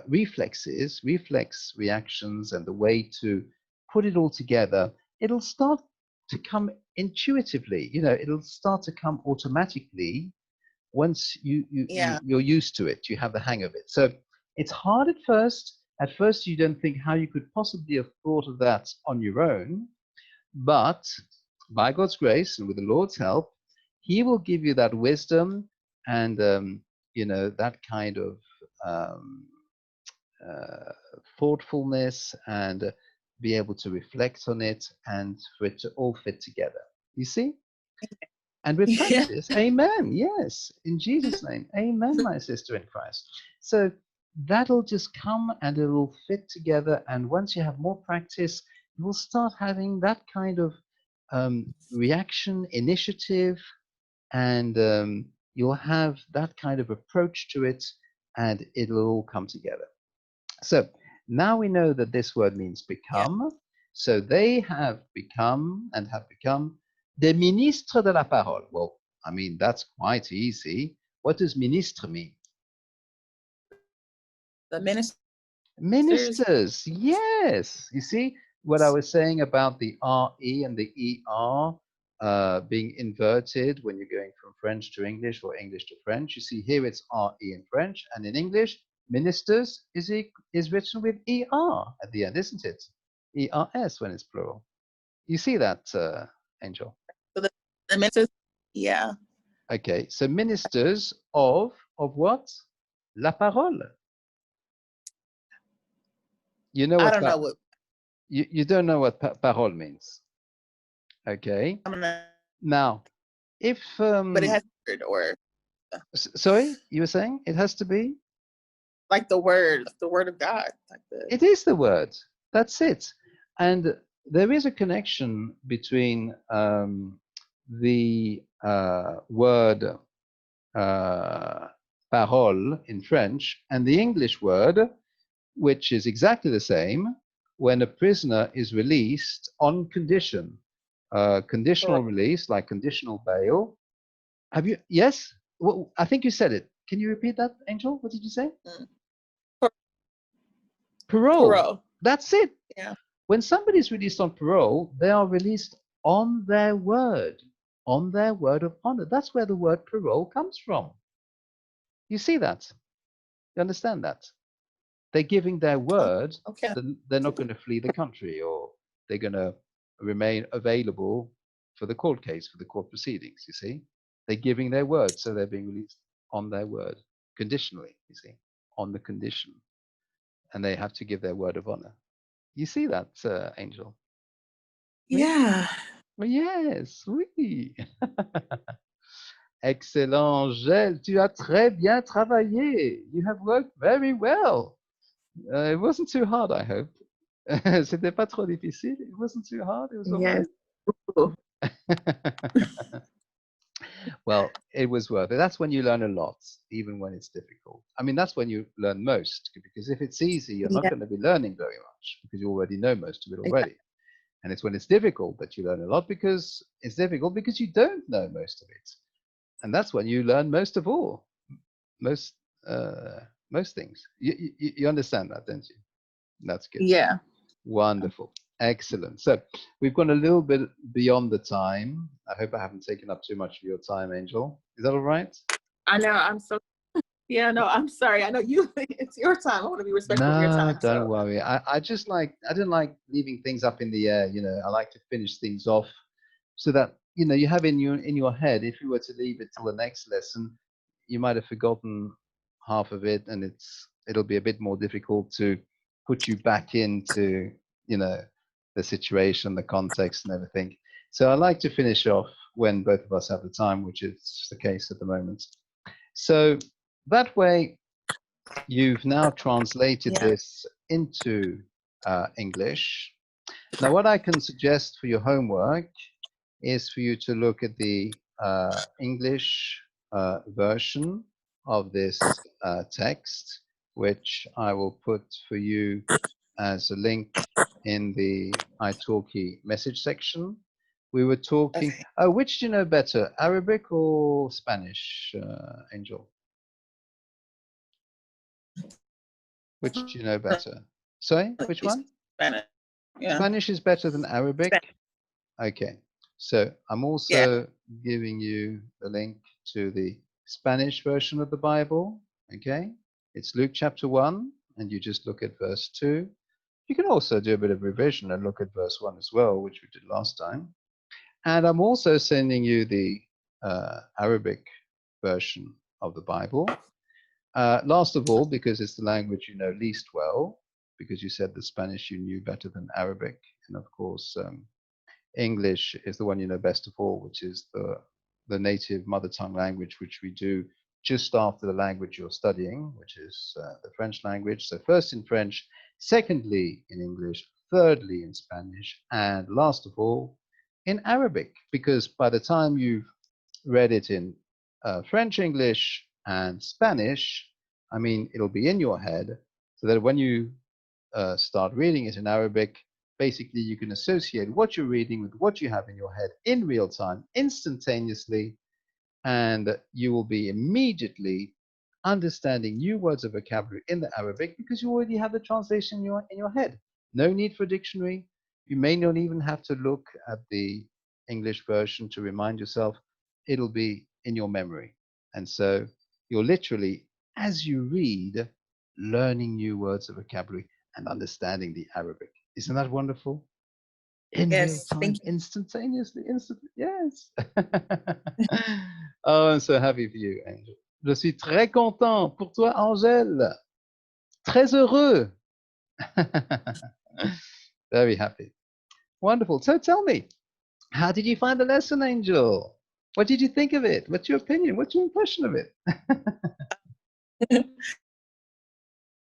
reflex reactions, and the way to put it all together. It'll start to come intuitively. It'll start to come automatically once you're used to it. You have the hang of it. So it's hard at first. At first, you don't think how you could possibly have thought of that on your own. But by God's grace and with the Lord's help, He will give you that wisdom and that kind of thoughtfulness, and be able to reflect on it, and for it to all fit together. You see? And with practice, amen. Yes, in Jesus' name, amen, my sister in Christ. So that'll just come and it'll fit together. And once you have more practice, you will start having that kind of reaction, initiative, and you'll have that kind of approach to it, and it'll all come together. So now we know that this word means become. So they have become and have become des ministres de la parole. Well, I mean, that's quite easy. What does ministre mean? The ministers. Ministers, yes. You see what I was saying about the RE and the ER being inverted when you're going from French to English or English to French. You see here it's RE in French, and in English, ministers is written with ER at the end, isn't it? ERS when it's plural. You see that, Angel? So the ministers, yeah. Okay, so ministers of what? La parole. You know what? I don't know what. You don't know what parole means. Okay. I'm gonna Now, if but it has or sorry, you were saying it has to be like the word of God. Like it is the word. That's it. And there is a connection between the word parole in French and the English word, which is exactly the same when a prisoner is released on condition. Conditional release, like conditional bail. Have you? Yes? Well, I think you said it. Can you repeat that, Angel? What did you say? Parole. That's it. Yeah. When somebody is released on parole, they are released on their word of honor. That's where the word parole comes from. You see that? You understand that? They're giving their word Okay. that they're not going to flee the country, or they're going to remain available for the court case, for the court proceedings, you see? They're giving their word, so they're being released on their word, conditionally, you see, on the condition. And they have to give their word of honor. You see that, Angel? Yeah. Oui? Yes, oui. Excellent, Angèle. Tu as très bien travaillé. You have worked very well. It wasn't too hard, I hope. C'était pas trop difficile. It wasn't too hard. It was all yes. right. Well, it was worth it. That's when you learn a lot, even when it's difficult. I mean, that's when you learn most, because if it's easy, you're not going to be learning very much because you already know most of it already. And it's when it's difficult that you learn a lot, because it's difficult because you don't know most of it. And that's when you learn most of all, most things. You understand that, don't you? That's good. Yeah. Wonderful. Excellent. So we've gone a little bit beyond the time. I hope I haven't taken up too much of your time, Angel. Is that all right? I know. I'm so. Yeah, no, I'm sorry. I know you. It's your time. I want to be respectful of your time. No, don't worry. I didn't like leaving things up in the air. You know, I like to finish things off so that, you know, you have in your head, if you were to leave it till the next lesson, you might have forgotten half of it, and it'll be a bit more difficult to put you back into, you know, the situation, the context, and everything. So I like to finish off when both of us have the time, which is the case at the moment. So that way, you've now translated this into English. Now, what I can suggest for your homework is for you to look at the English version of this text, which I will put for you as a link in the italki message section. We were talking, which do you know better, Arabic or Spanish, Angel? Which do you know better? Sorry, which one? Spanish. Yeah. Spanish is better than Arabic? Spanish. Okay. So I'm also giving you the link to the Spanish version of the Bible. Okay. It's Luke chapter 1, and you just look at verse 2. You can also do a bit of revision and look at verse 1 as well, which we did last time. And I'm also sending you the Arabic version of the Bible. Last of all, because it's the language you know least well, because you said the Spanish you knew better than Arabic. And of course, English is the one you know best of all, which is the native mother tongue language, which we do just after the language you're studying, which is the French language. So first in French, secondly in English, thirdly in Spanish, and last of all in Arabic, because by the time you've read it in French, English, and Spanish, I mean, it'll be in your head, so that when you start reading it in Arabic, basically you can associate what you're reading with what you have in your head in real time, instantaneously, and you will be immediately understanding new words of vocabulary in the Arabic because you already have the translation in your head. No need for a dictionary. You may not even have to look at the English version to remind yourself. It'll be in your memory. And so you're literally, as you read, learning new words of vocabulary and understanding the Arabic. Isn't that wonderful? In real time, instantaneously, yes. Oh, I'm so happy for you, Angel. Je suis très content pour toi, Angèle. Très heureux. Very happy. Wonderful. So tell me, How did you find the lesson, Angel? What did you think of it? What's your opinion? What's your impression of it?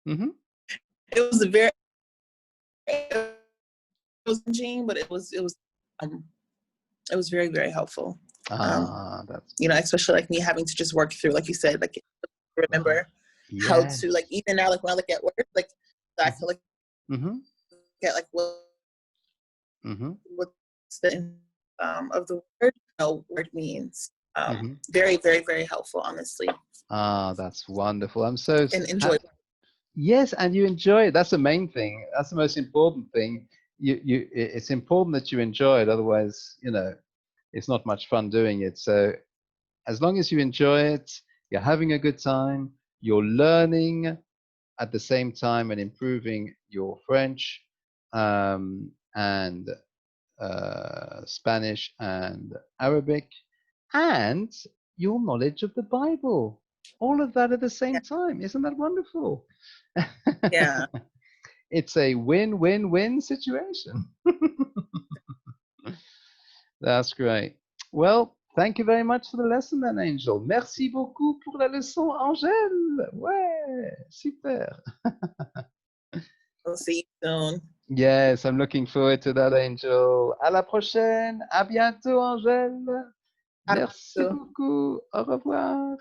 Mm-hmm. It was a very, it was Gene, but it was very, very helpful. That's you know, especially like me having to just work through, like you said, like remember how yes. to, like, even now, like when I look at words, like I feel like Mm-hmm. at like Mm-hmm. what's the of the word, word means. Mm-hmm. Very, very, very helpful, honestly. That's wonderful. I'm so And enjoy. Yes, and you enjoy it. That's the main thing. That's the most important thing. It's important that you enjoy it. Otherwise, it's not much fun doing it. So as long as you enjoy it, you're having a good time, you're learning at the same time and improving your French, and Spanish and Arabic, and your knowledge of the Bible. All of that at the same time. Isn't that wonderful? Yeah. It's a win-win-win situation. That's great. Well, thank you very much for the lesson then, Angel. Merci beaucoup pour la leçon, Angèle. Ouais, super. We'll see you soon. Yes, I'm looking forward to that, Angel. À la prochaine. À bientôt, Angèle. Merci beaucoup. Au revoir.